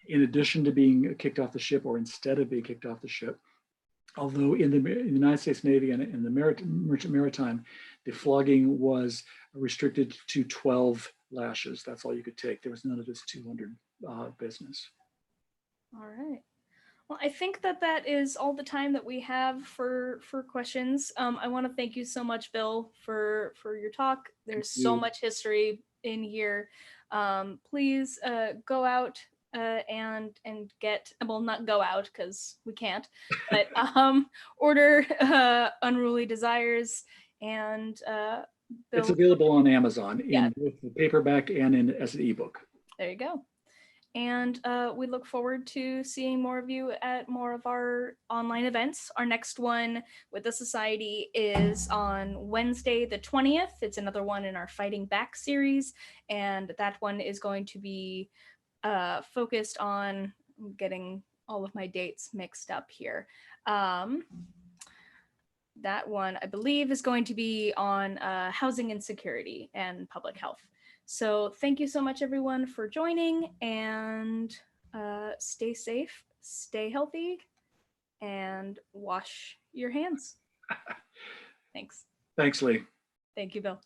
[SPEAKER 2] in addition to being kicked off the ship or instead of being kicked off the ship. Although in the United States Navy and in the merchant maritime, the flogging was restricted to 12 lashes. That's all you could take. There was none of this 200 business.
[SPEAKER 1] All right. Well, I think that is all the time that we have for questions. I want to thank you so much, Bill, for your talk. There's so much history in here. Please go out and get, well, not go out because we can't, but order Unruly Desires, and Bill,
[SPEAKER 2] it's available on Amazon in both the paperback and as an ebook.
[SPEAKER 1] There you go. And we look forward to seeing more of you at more of our online events. Our next one with the Society is on Wednesday, the 20th. It's another one in our Fighting Back series. And that one is going to be focused on getting all of my dates mixed up here. That one, I believe, is going to be on housing insecurity and public health. So thank you so much, everyone, for joining, and stay safe, stay healthy, and wash your hands. Thanks.
[SPEAKER 2] Thanks, Lee.
[SPEAKER 1] Thank you, Bill.